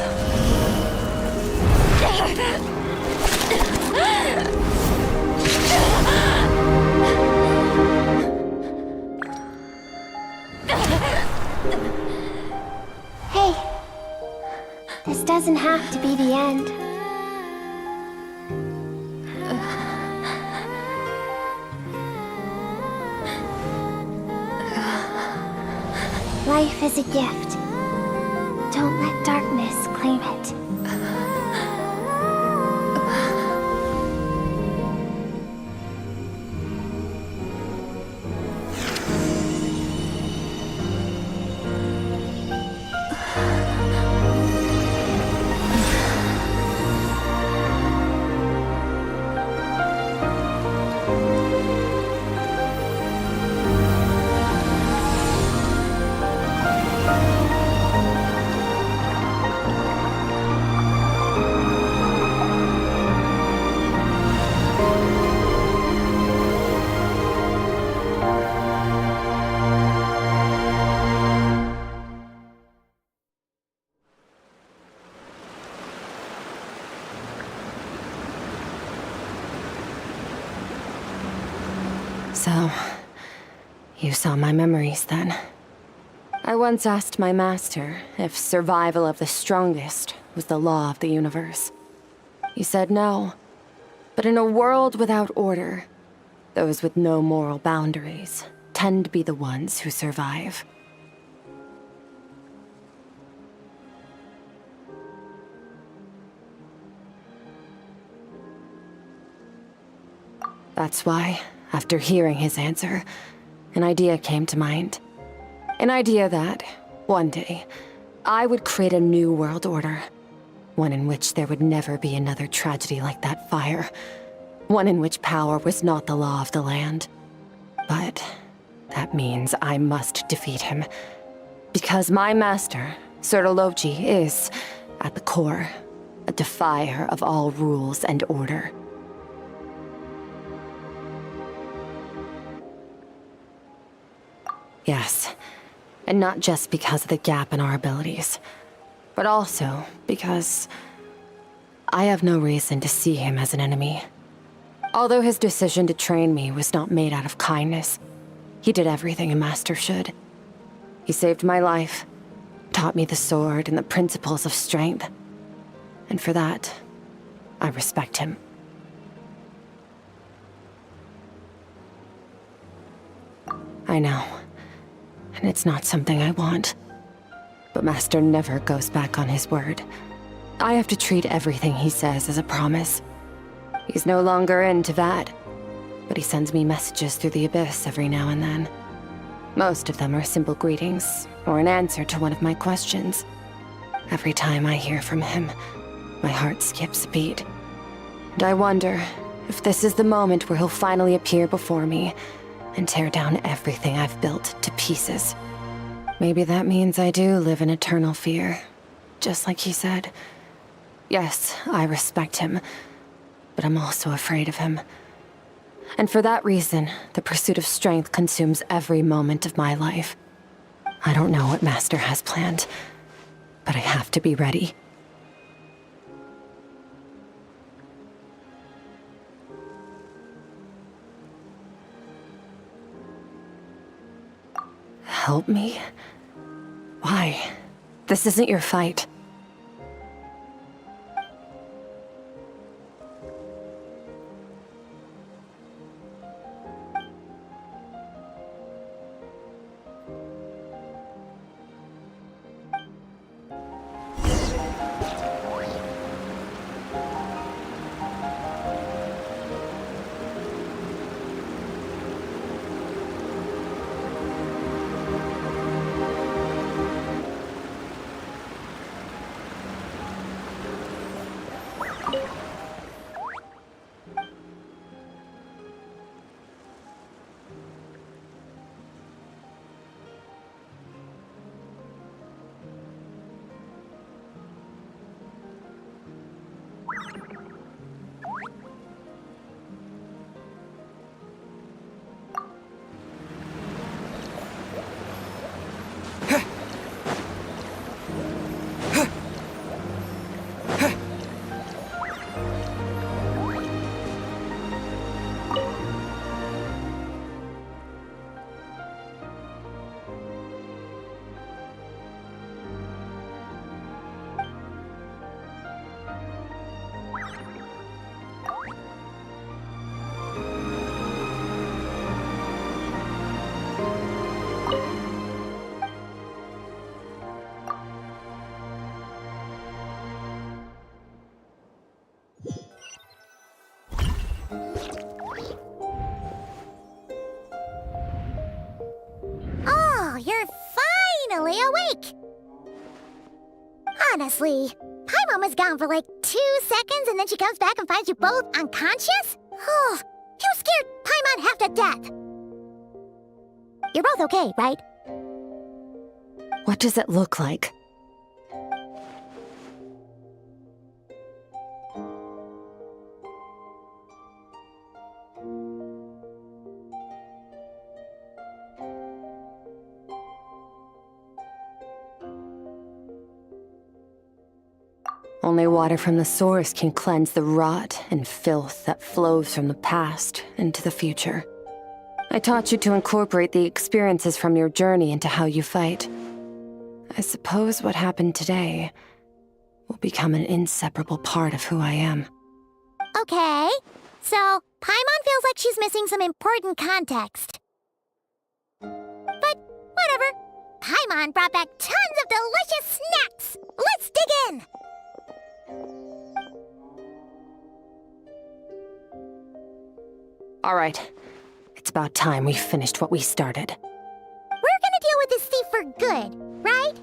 Hey, this doesn't have to be the end. Life is a gift. Don't let darkness claim it. So, you saw my memories then. I once asked my master if survival of the strongest was the law of the universe. He said no. But in a world without order, those with no moral boundaries tend to be the ones who survive. That's why, after hearing his answer, an idea came to mind. An idea that, one day, I would create a new world order. One in which there would never be another tragedy like that fire. One in which power was not the law of the land. But that means I must defeat him. Because my master, Surtalogi, is, at the core, a defier of all rules and order. Yes, and not just because of the gap in our abilities, but also because I have no reason to see him as an enemy. Although his decision to train me was not made out of kindness, he did everything a master should. He saved my life, taught me the sword and the principles of strength, and for that, I respect him. I know. And it's not something I want. But Master never goes back on his word. I have to treat everything he says as a promise. He's no longer into that, but he sends me messages through the abyss every now and then. Most of them are simple greetings, or an answer to one of my questions. Every time I hear from him, my heart skips a beat. And I wonder if this is the moment where he'll finally appear before me and tear down everything I've built to pieces. Maybe that means I do live in eternal fear, just like he said. Yes, I respect him, but I'm also afraid of him. And for that reason, the pursuit of strength consumes every moment of my life. I don't know what Master has planned, but I have to be ready. Help me? Why? This isn't your fight. finally awake! Honestly, Paimon was gone for like 2 seconds and then she comes back and finds you both unconscious? Oh, you scared Paimon half to death! You're both okay, right? What does it look like? Only water from the source can cleanse the rot and filth that flows from the past into the future. I taught you to incorporate the experiences from your journey into how you fight. I suppose what happened today will become an inseparable part of who I am. Okay, so Paimon feels like she's missing some important context. But whatever. Paimon brought back tons of delicious snacks! Let's dig in! All right. It's about time we finished what we started. We're gonna deal with this thief for good, right?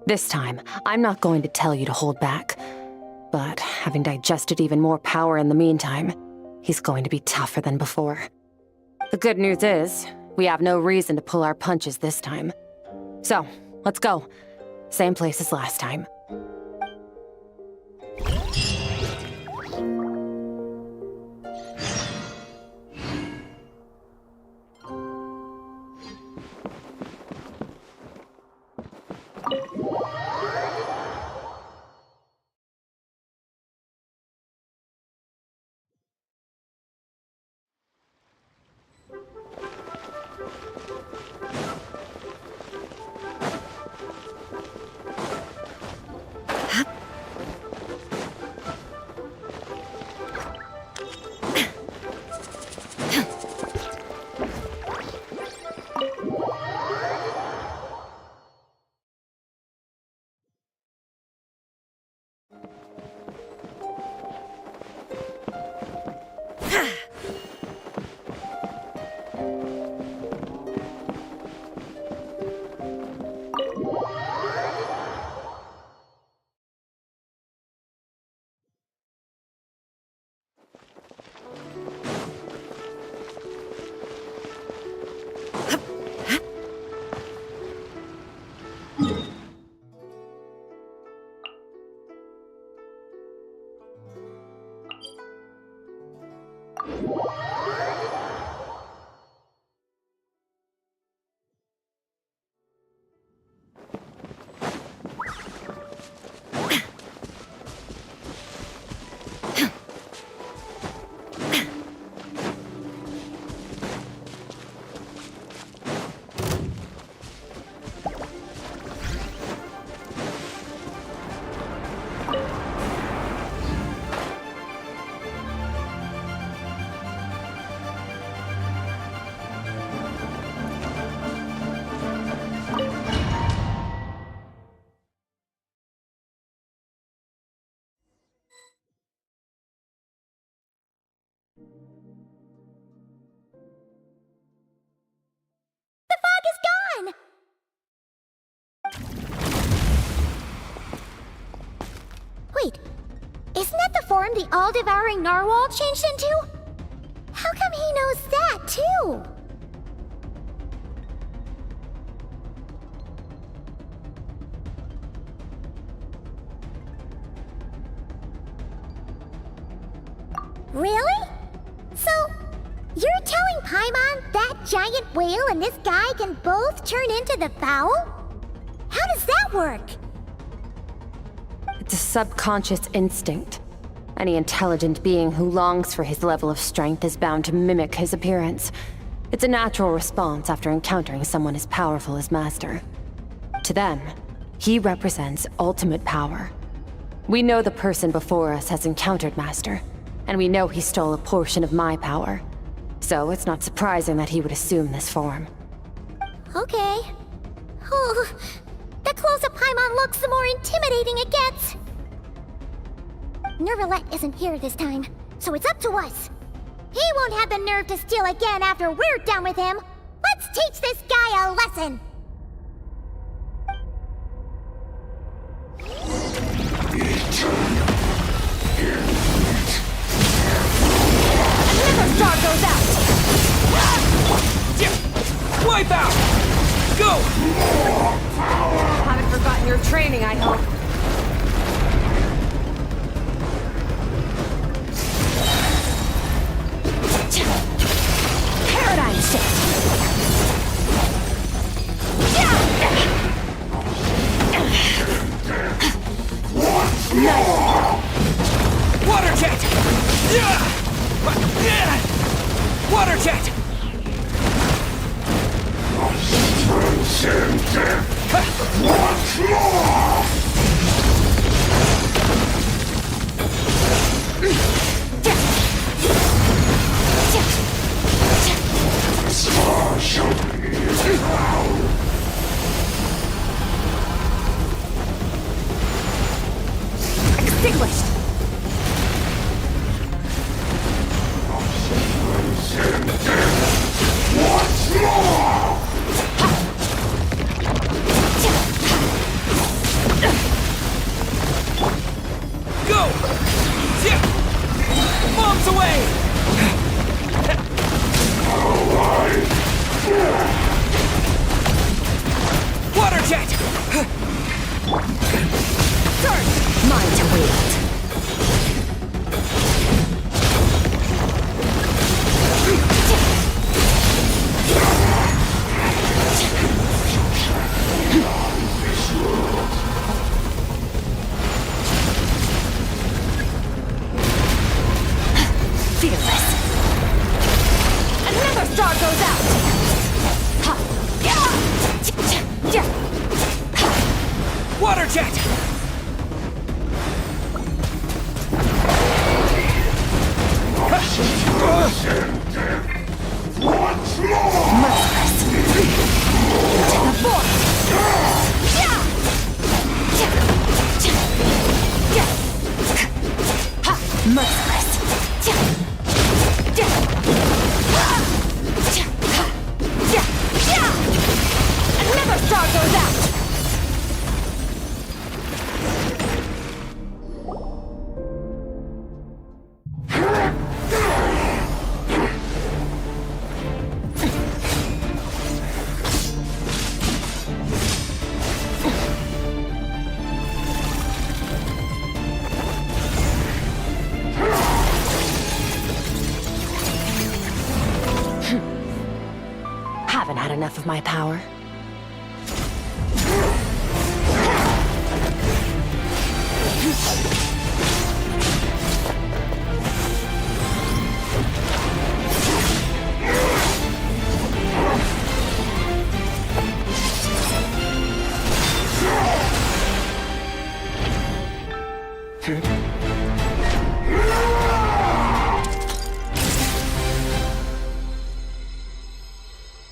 This time, I'm not going to tell you to hold back. But having digested even more power in the meantime, he's going to be tougher than before. The good news is, we have no reason to pull our punches this time. So, let's go. Same place as last time. Wait, isn't that the form the all-devouring narwhal changed into? How come he knows that, too? Really? So, you're telling Paimon that giant whale and this guy can both turn into the fowl? How does that work? It's a subconscious instinct. Any intelligent being who longs for his level of strength is bound to mimic his appearance. It's a natural response after encountering someone as powerful as Master. To them, he represents ultimate power. We know the person before us has encountered Master, and we know he stole a portion of my power. So it's not surprising that he would assume this form. Okay. Oh, that closer Paimon looks, the more intimidating it gets. Nervalette isn't here this time, so it's up to us. He won't have the nerve to steal again after we're done with him. Let's teach this guy a lesson. Another star goes out! Wipe out! Go! Haven't forgotten your training, I hope. Paradigm shift! Water jet! Water jet! Extinguished! Go! Bombs away! Water jet! Mine to wield. Fearless. Another star goes out. Water jet! Merciless. Into the void. Merciless. Another star goes out. Haven't had enough of my power.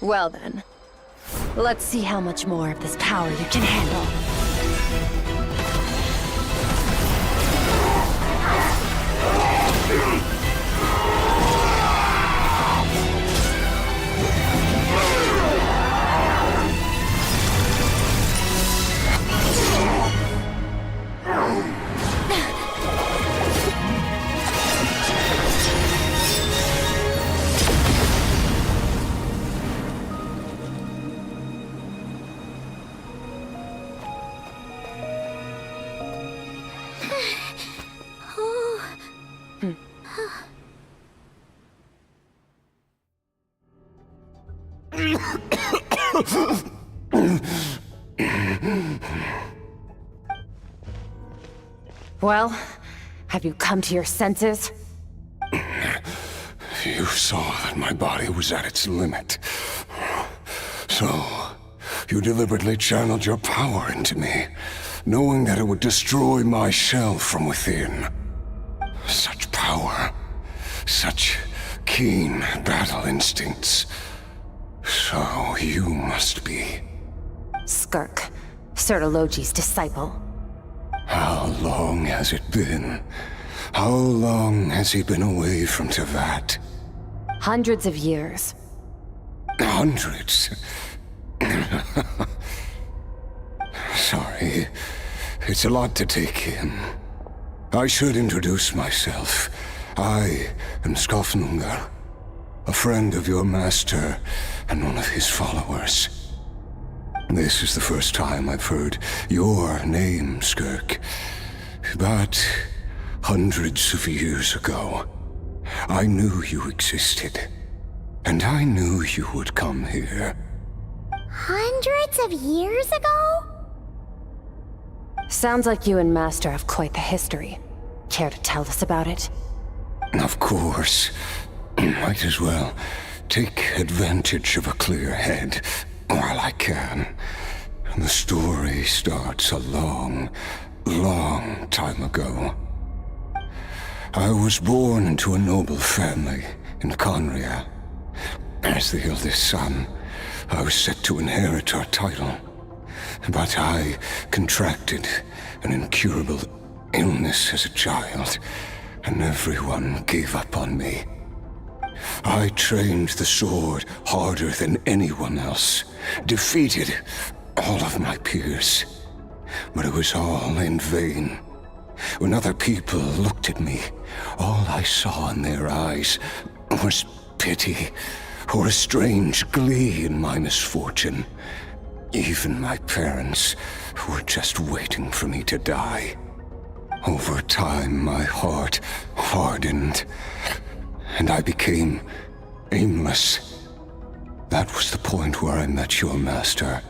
Well then, let's see how much more of this power you can handle. Well, have you come to your senses? You saw that my body was at its limit. So, you deliberately channeled your power into me, knowing that it would destroy my shell from within. Such power, such keen battle instincts. So you must be... Skirk. Surtalogi's disciple. How long has it been? How long has he been away from Tevat? Hundreds of years. Hundreds? Sorry, it's a lot to take in. I should introduce myself. I am Skirk, a friend of your master and one of his followers. This is the first time I've heard your name, Skirk. But hundreds of years ago, I knew you existed. And I knew you would come here. Hundreds of years ago? Sounds like you and Master have quite the history. Care to tell us about it? Of course. Might as well take advantage of a clear head while I can. The story starts a long, long time ago. I was born into a noble family in Conria. As the eldest son, I was set to inherit our title. But I contracted an incurable illness as a child, and everyone gave up on me. I trained the sword harder than anyone else, defeated all of my peers. But it was all in vain. When other people looked at me, all I saw in their eyes was pity, or a strange glee in my misfortune. Even my parents were just waiting for me to die. Over time, my heart hardened, and I became aimless. That was the point where I met your master,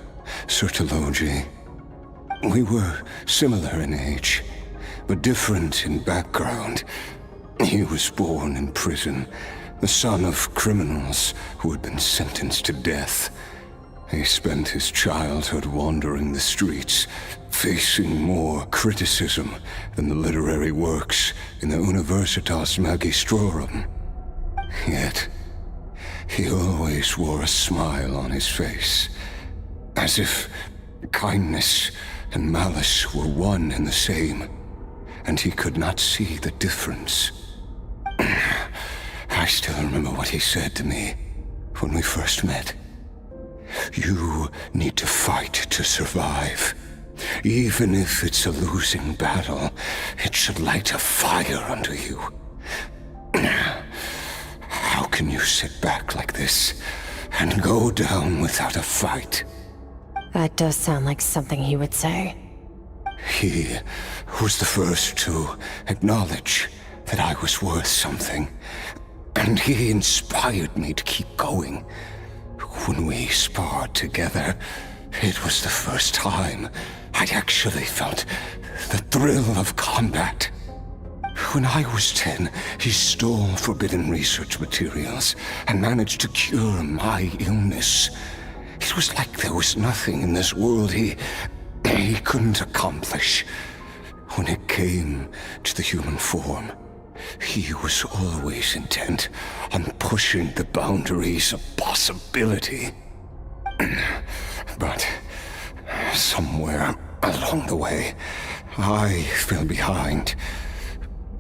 Surtalogi. We were similar in age, but different in background. He was born in prison, the son of criminals who had been sentenced to death. He spent his childhood wandering the streets, facing more criticism than the literary works in the Universitas Magistrorum. Yet, he always wore a smile on his face, as if kindness and malice were one and the same, and he could not see the difference. I still remember what he said to me when we first met. You need to fight to survive. Even if it's a losing battle, it should light a fire under you. How can you sit back like this and go down without a fight? That does sound like something he would say. He was the first to acknowledge that I was worth something, and he inspired me to keep going. When we sparred together, it was the first time I'd actually felt the thrill of combat. When I was 10, he stole forbidden research materials and managed to cure my illness. It was like there was nothing in this world he couldn't accomplish. When it came to the human form, he was always intent on pushing the boundaries of possibility. But somewhere along the way, I fell behind.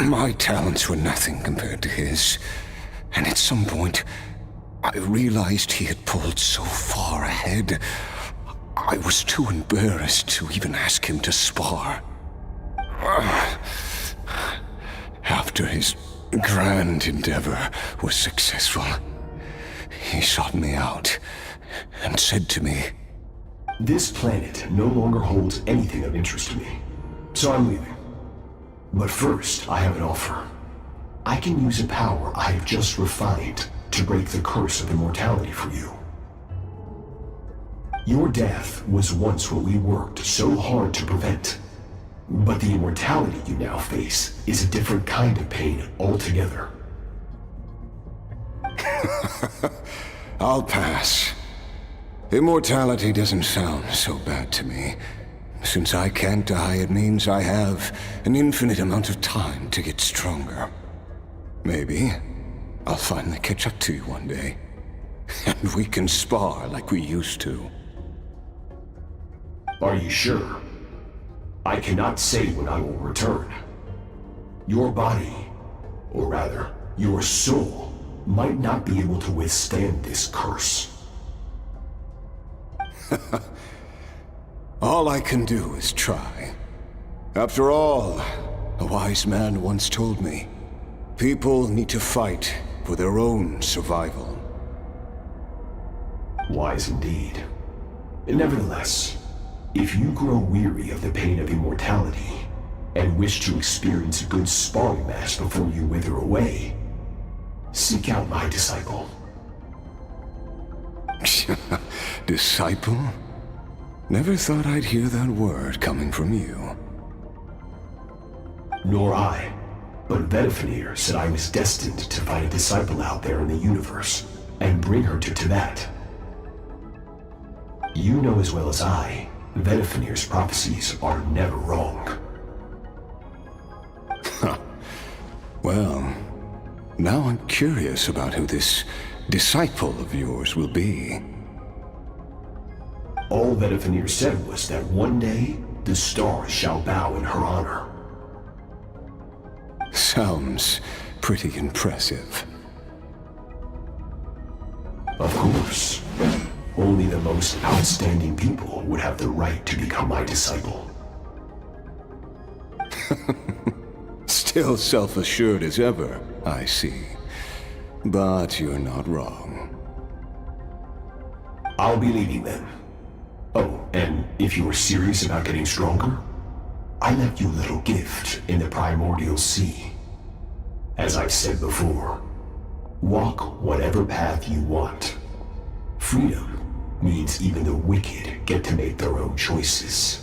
My talents were nothing compared to his, and at some point, I realized he had pulled so far ahead, I was too embarrassed to even ask him to spar. After his grand endeavor was successful, he sought me out and said to me, This planet no longer holds anything of interest to me, so I'm leaving. But first, I have an offer. I can use a power I have just refined to break the curse of immortality for you. Your death was once what we worked so hard to prevent. But the immortality you now face is a different kind of pain altogether. I'll pass. Immortality doesn't sound so bad to me. Since I can't die, it means I have an infinite amount of time to get stronger. Maybe I'll finally catch up to you one day, and we can spar like we used to. Are you sure? I cannot say when I will return. Your body, or rather, your soul, might not be able to withstand this curse. All I can do is try. After all, a wise man once told me, people need to fight for their own survival. Wise indeed. Nevertheless, if you grow weary of the pain of immortality, and wish to experience a good sparring match before you wither away, seek out my disciple. Disciple? Never thought I'd hear that word coming from you. Nor I. But Vedifenir said I was destined to find a disciple out there in the universe, and bring her to Tibet. You know as well as I, Vedifenir's prophecies are never wrong. Well, now I'm curious about who this disciple of yours will be. All Vedifenir said was that one day, the stars shall bow in her honor. Sounds pretty impressive. Of course. Only the most outstanding people would have the right to become my disciple. Still self-assured as ever, I see. But you're not wrong. I'll be leading them. Oh, and if you are serious about getting stronger, I left you a little gift in the primordial sea. As I've said before, walk whatever path you want. Freedom means even the wicked get to make their own choices.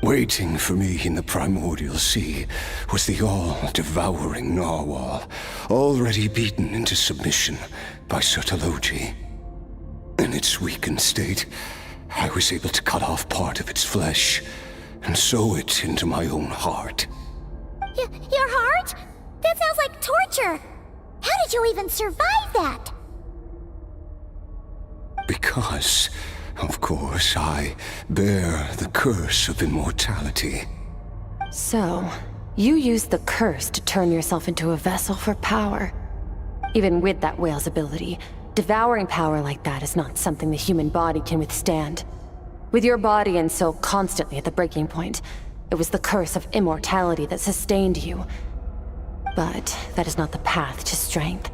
Waiting for me in the primordial sea was the all-devouring narwhal, already beaten into submission by Surtalogi. In its weakened state, I was able to cut off part of its flesh and sew it into my own heart. Your heart? That sounds like torture! How did you even survive that? Because, of course, I bear the curse of immortality. So, you used the curse to turn yourself into a vessel for power. Even with that whale's ability, devouring power like that is not something the human body can withstand. With your body and soul constantly at the breaking point, it was the curse of immortality that sustained you. But that is not the path to strength.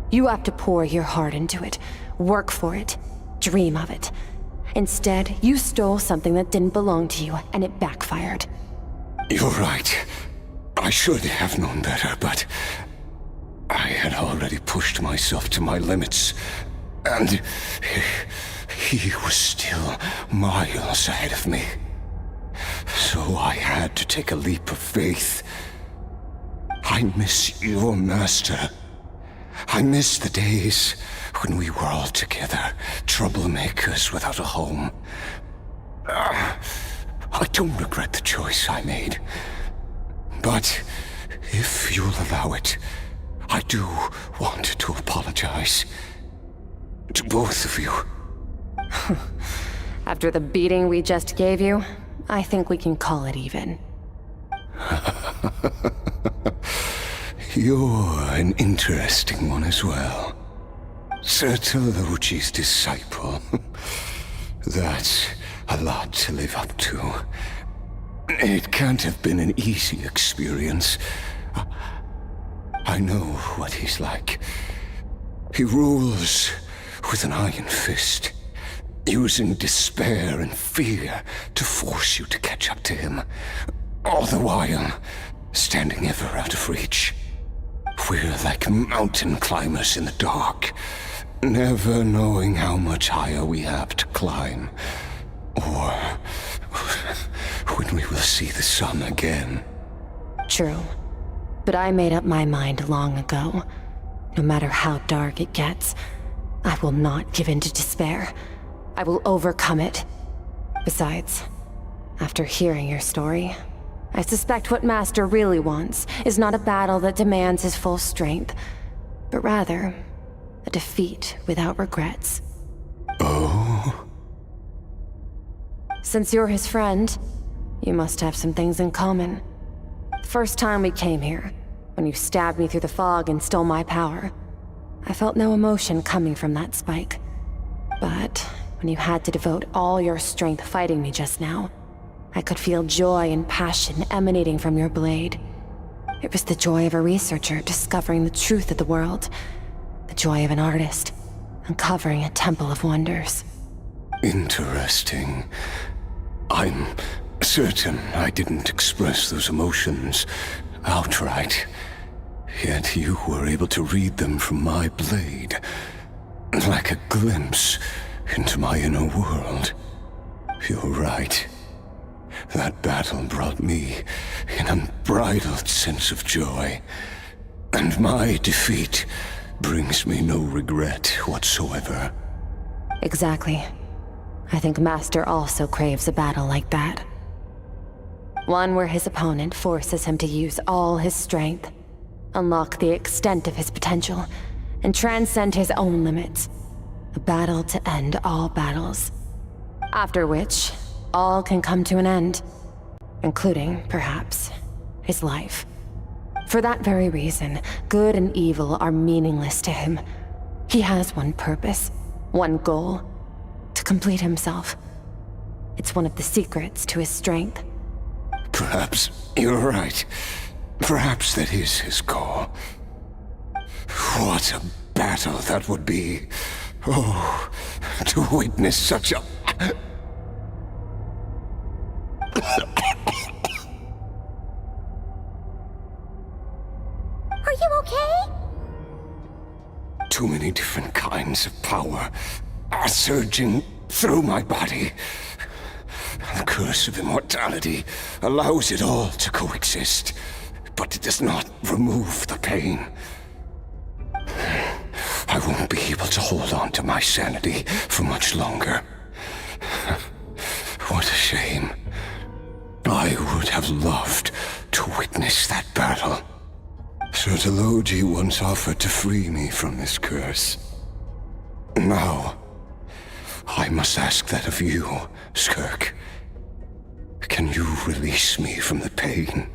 You have to pour your heart into it, work for it, dream of it. Instead, you stole something that didn't belong to you, and it backfired. You're right. I should have known better, but I had already pushed myself to my limits, and he was still miles ahead of me. So I had to take a leap of faith. I miss your master. I miss the days when we were all together, troublemakers without a home. I don't regret the choice I made. But if you'll allow it, I do want to apologize. To both of you. After the beating we just gave you, I think we can call it even. You're an interesting one as well. Surtalogi's disciple. That's a lot to live up to. It can't have been an easy experience. I know what he's like. He rules with an iron fist, using despair and fear to force you to catch up to him, all the while standing ever out of reach. We're like mountain climbers in the dark, never knowing how much higher we have to climb, or when we will see the sun again. True. But I made up my mind long ago. No matter how dark it gets, I will not give in to despair. I will overcome it. Besides, after hearing your story, I suspect what Master really wants is not a battle that demands his full strength, but rather a defeat without regrets. Oh? Since you're his friend, you must have some things in common. The first time we came here, when you stabbed me through the fog and stole my power, I felt no emotion coming from that spike. But when you had to devote all your strength fighting me just now, I could feel joy and passion emanating from your blade. It was the joy of a researcher discovering the truth of the world, the joy of an artist uncovering a temple of wonders. Interesting. I'm certain I didn't express those emotions outright. Yet you were able to read them from my blade, like a glimpse into my inner world. You're right. That battle brought me an unbridled sense of joy, and my defeat brings me no regret whatsoever. Exactly. I think Master also craves a battle like that. One where his opponent forces him to use all his strength, unlock the extent of his potential, and transcend his own limits. A battle to end all battles. After which, all can come to an end, including, perhaps, his life. For that very reason, good and evil are meaningless to him. He has one purpose, one goal: to complete himself. It's one of the secrets to his strength. Perhaps you're right. Perhaps that is his goal. What a battle that would be. Oh, to witness such a... Are you okay? Too many different kinds of power are surging through my body. The curse of immortality allows it all to coexist, but it does not remove the pain. I won't be able to hold on to my sanity for much longer. What a shame. I would have loved to witness that battle. Surtalogi once offered to free me from this curse. Now, I must ask that of you, Skirk. Can you release me from the pain?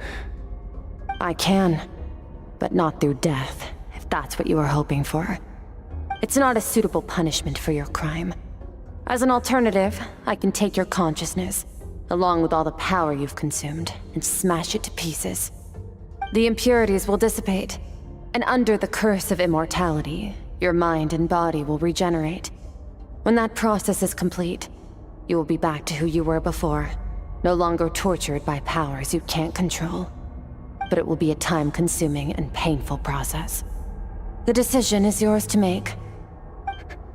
I can, but not through death, if that's what you were hoping for. It's not a suitable punishment for your crime. As an alternative, I can take your consciousness, along with all the power you've consumed, and smash it to pieces. The impurities will dissipate, and under the curse of immortality, your mind and body will regenerate. When that process is complete, you will be back to who you were before, no longer tortured by powers you can't control. But it will be a time-consuming and painful process. The decision is yours to make.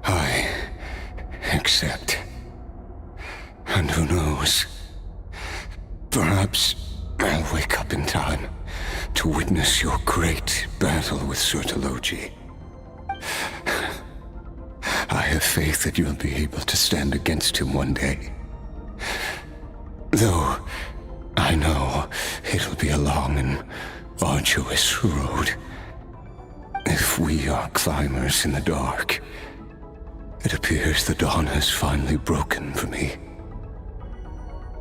I accept. And who knows? Perhaps I'll wake up in time to witness your great battle with Surtalogi. I have faith that you'll be able to stand against him one day. Though I know it'll be a long and arduous road. If we are climbers in the dark, it appears the dawn has finally broken for me.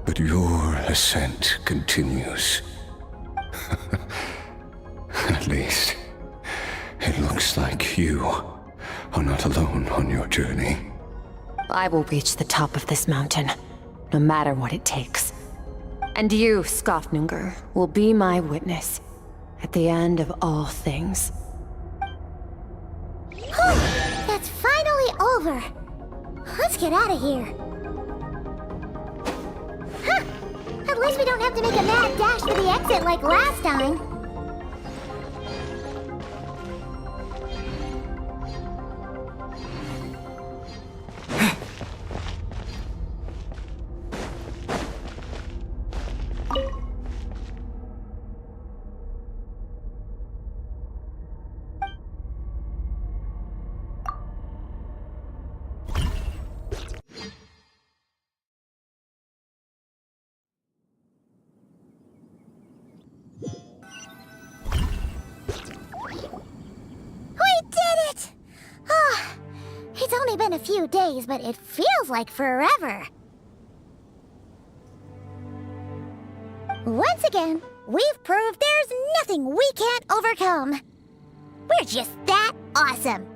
But your ascent continues. At least, it looks like you are not alone on your journey. I will reach the top of this mountain, no matter what it takes. And you, Skofnunger, will be my witness at the end of all things. That's finally over. Let's get out of here. Huh. At least we don't have to make a mad dash for the exit like last time. It's only been a few days, but it feels like forever. Once again, we've proved there's nothing we can't overcome. We're just that awesome.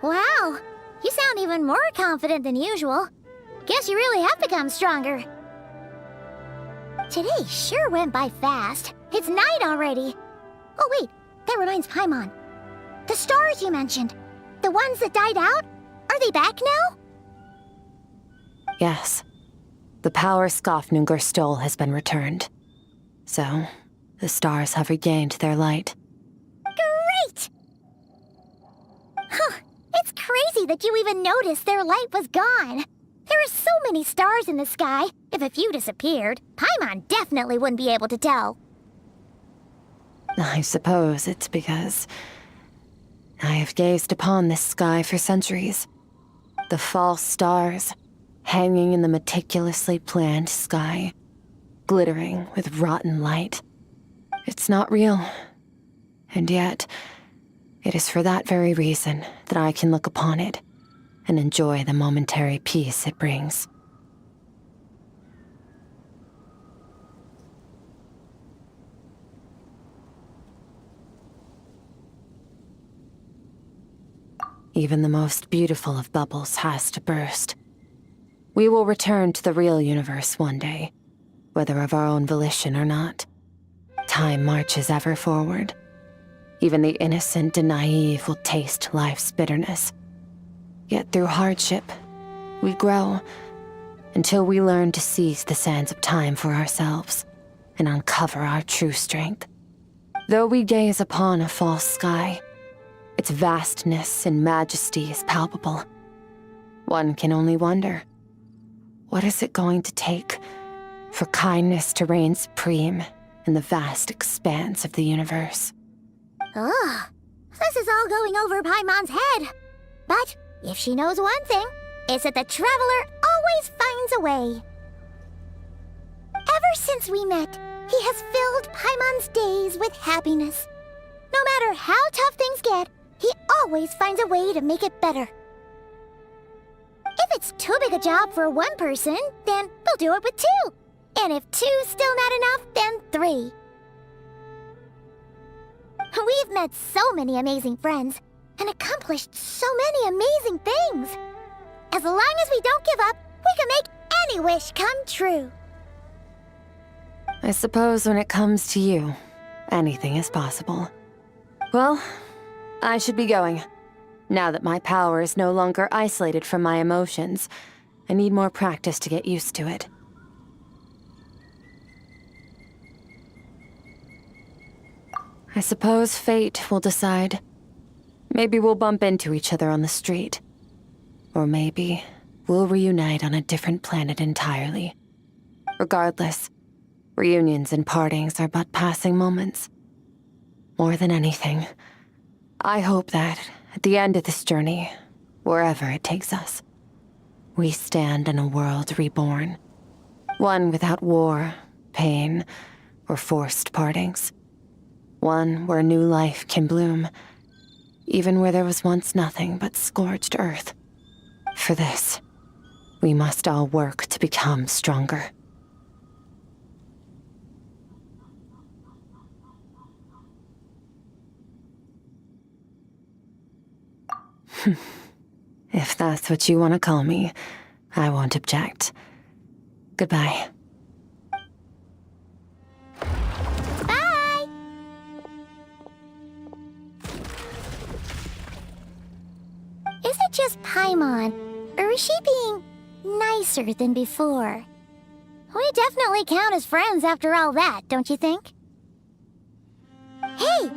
Wow, you sound even more confident than usual. Guess you really have become stronger. Today sure went by fast. It's night already. Oh wait, that reminds Paimon. The stars you mentioned, the ones that died out, are they back now? Yes. The power Skafnungur stole has been returned. So, the stars have regained their light. Great! Huh, it's crazy that you even noticed their light was gone. There are so many stars in the sky. If a few disappeared, Paimon definitely wouldn't be able to tell. I suppose it's because I have gazed upon this sky for centuries. The false stars, hanging in the meticulously planned sky, glittering with rotten light. It's not real. And yet, it is for that very reason that I can look upon it and enjoy the momentary peace it brings. Even the most beautiful of bubbles has to burst. We will return to the real universe one day, whether of our own volition or not. Time marches ever forward. Even the innocent and naive will taste life's bitterness. Yet through hardship, we grow until we learn to seize the sands of time for ourselves and uncover our true strength. Though we gaze upon a false sky, its vastness and majesty is palpable. One can only wonder, what is it going to take for kindness to reign supreme in the vast expanse of the universe? Ugh, this is all going over Paimon's head. But if she knows one thing, it's that the Traveler always finds a way. Ever since we met, he has filled Paimon's days with happiness. No matter how tough things get, he always finds a way to make it better. If it's too big a job for one person, then we'll do it with two. And if two's still not enough, then three. We've met so many amazing friends and accomplished so many amazing things. As long as we don't give up, we can make any wish come true. I suppose when it comes to you, anything is possible. Well, I should be going. Now that my power is no longer isolated from my emotions, I need more practice to get used to it. I suppose fate will decide. Maybe we'll bump into each other on the street. Or maybe we'll reunite on a different planet entirely. Regardless, reunions and partings are but passing moments. More than anything, I hope that, at the end of this journey, wherever it takes us, we stand in a world reborn. One without war, pain, or forced partings. One where new life can bloom, even where there was once nothing but scorched earth. For this, we must all work to become stronger. If that's what you want to call me, I won't object. Goodbye. Bye! Is it just Paimon, or is she being nicer than before? We definitely count as friends after all that, don't you think? Hey,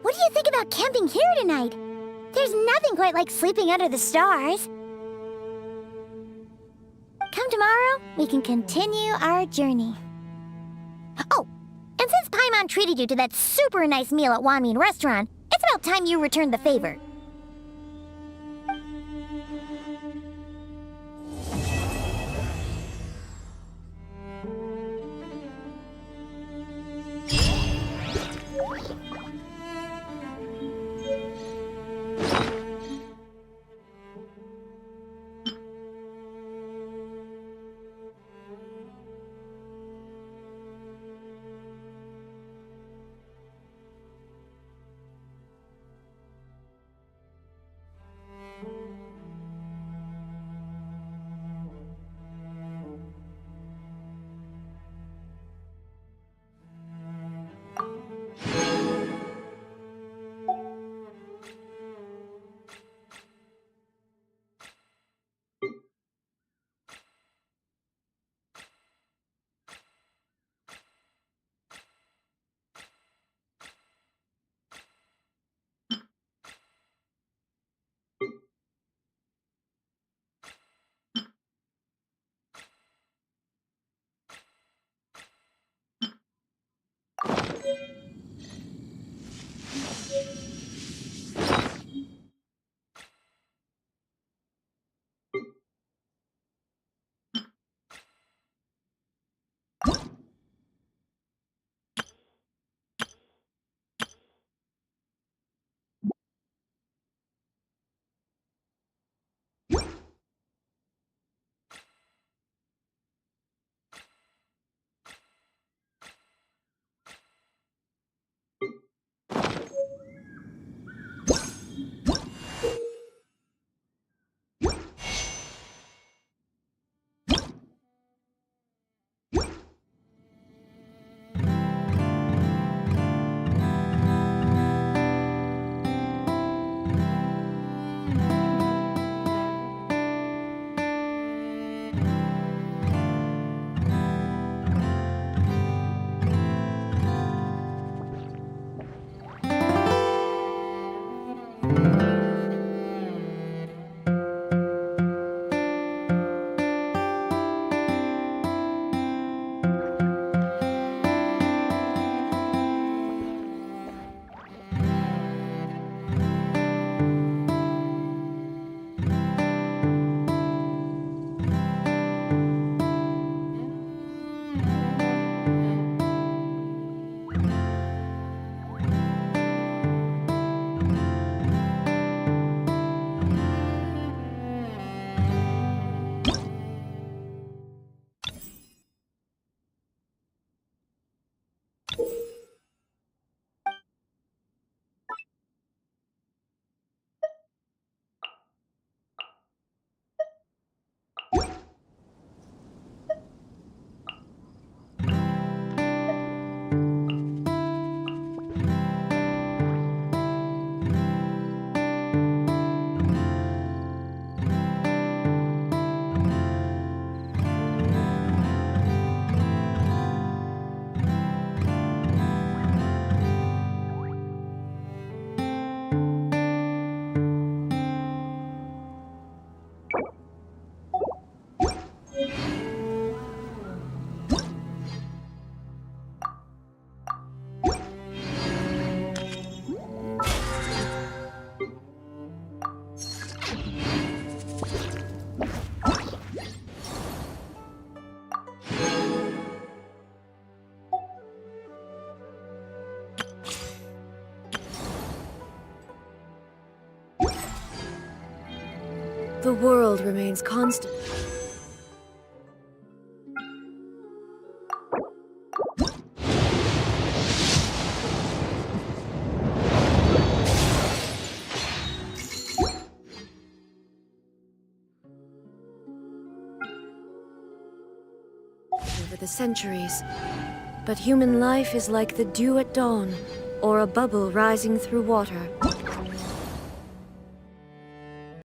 what do you think about camping here tonight? There's nothing quite like sleeping under the stars. Come tomorrow, we can continue our journey. Oh, and since Paimon treated you to that super nice meal at Wanmin Restaurant, it's about time you returned the favor. The world remains constant. Over the centuries. But human life is like the dew at dawn, or a bubble rising through water.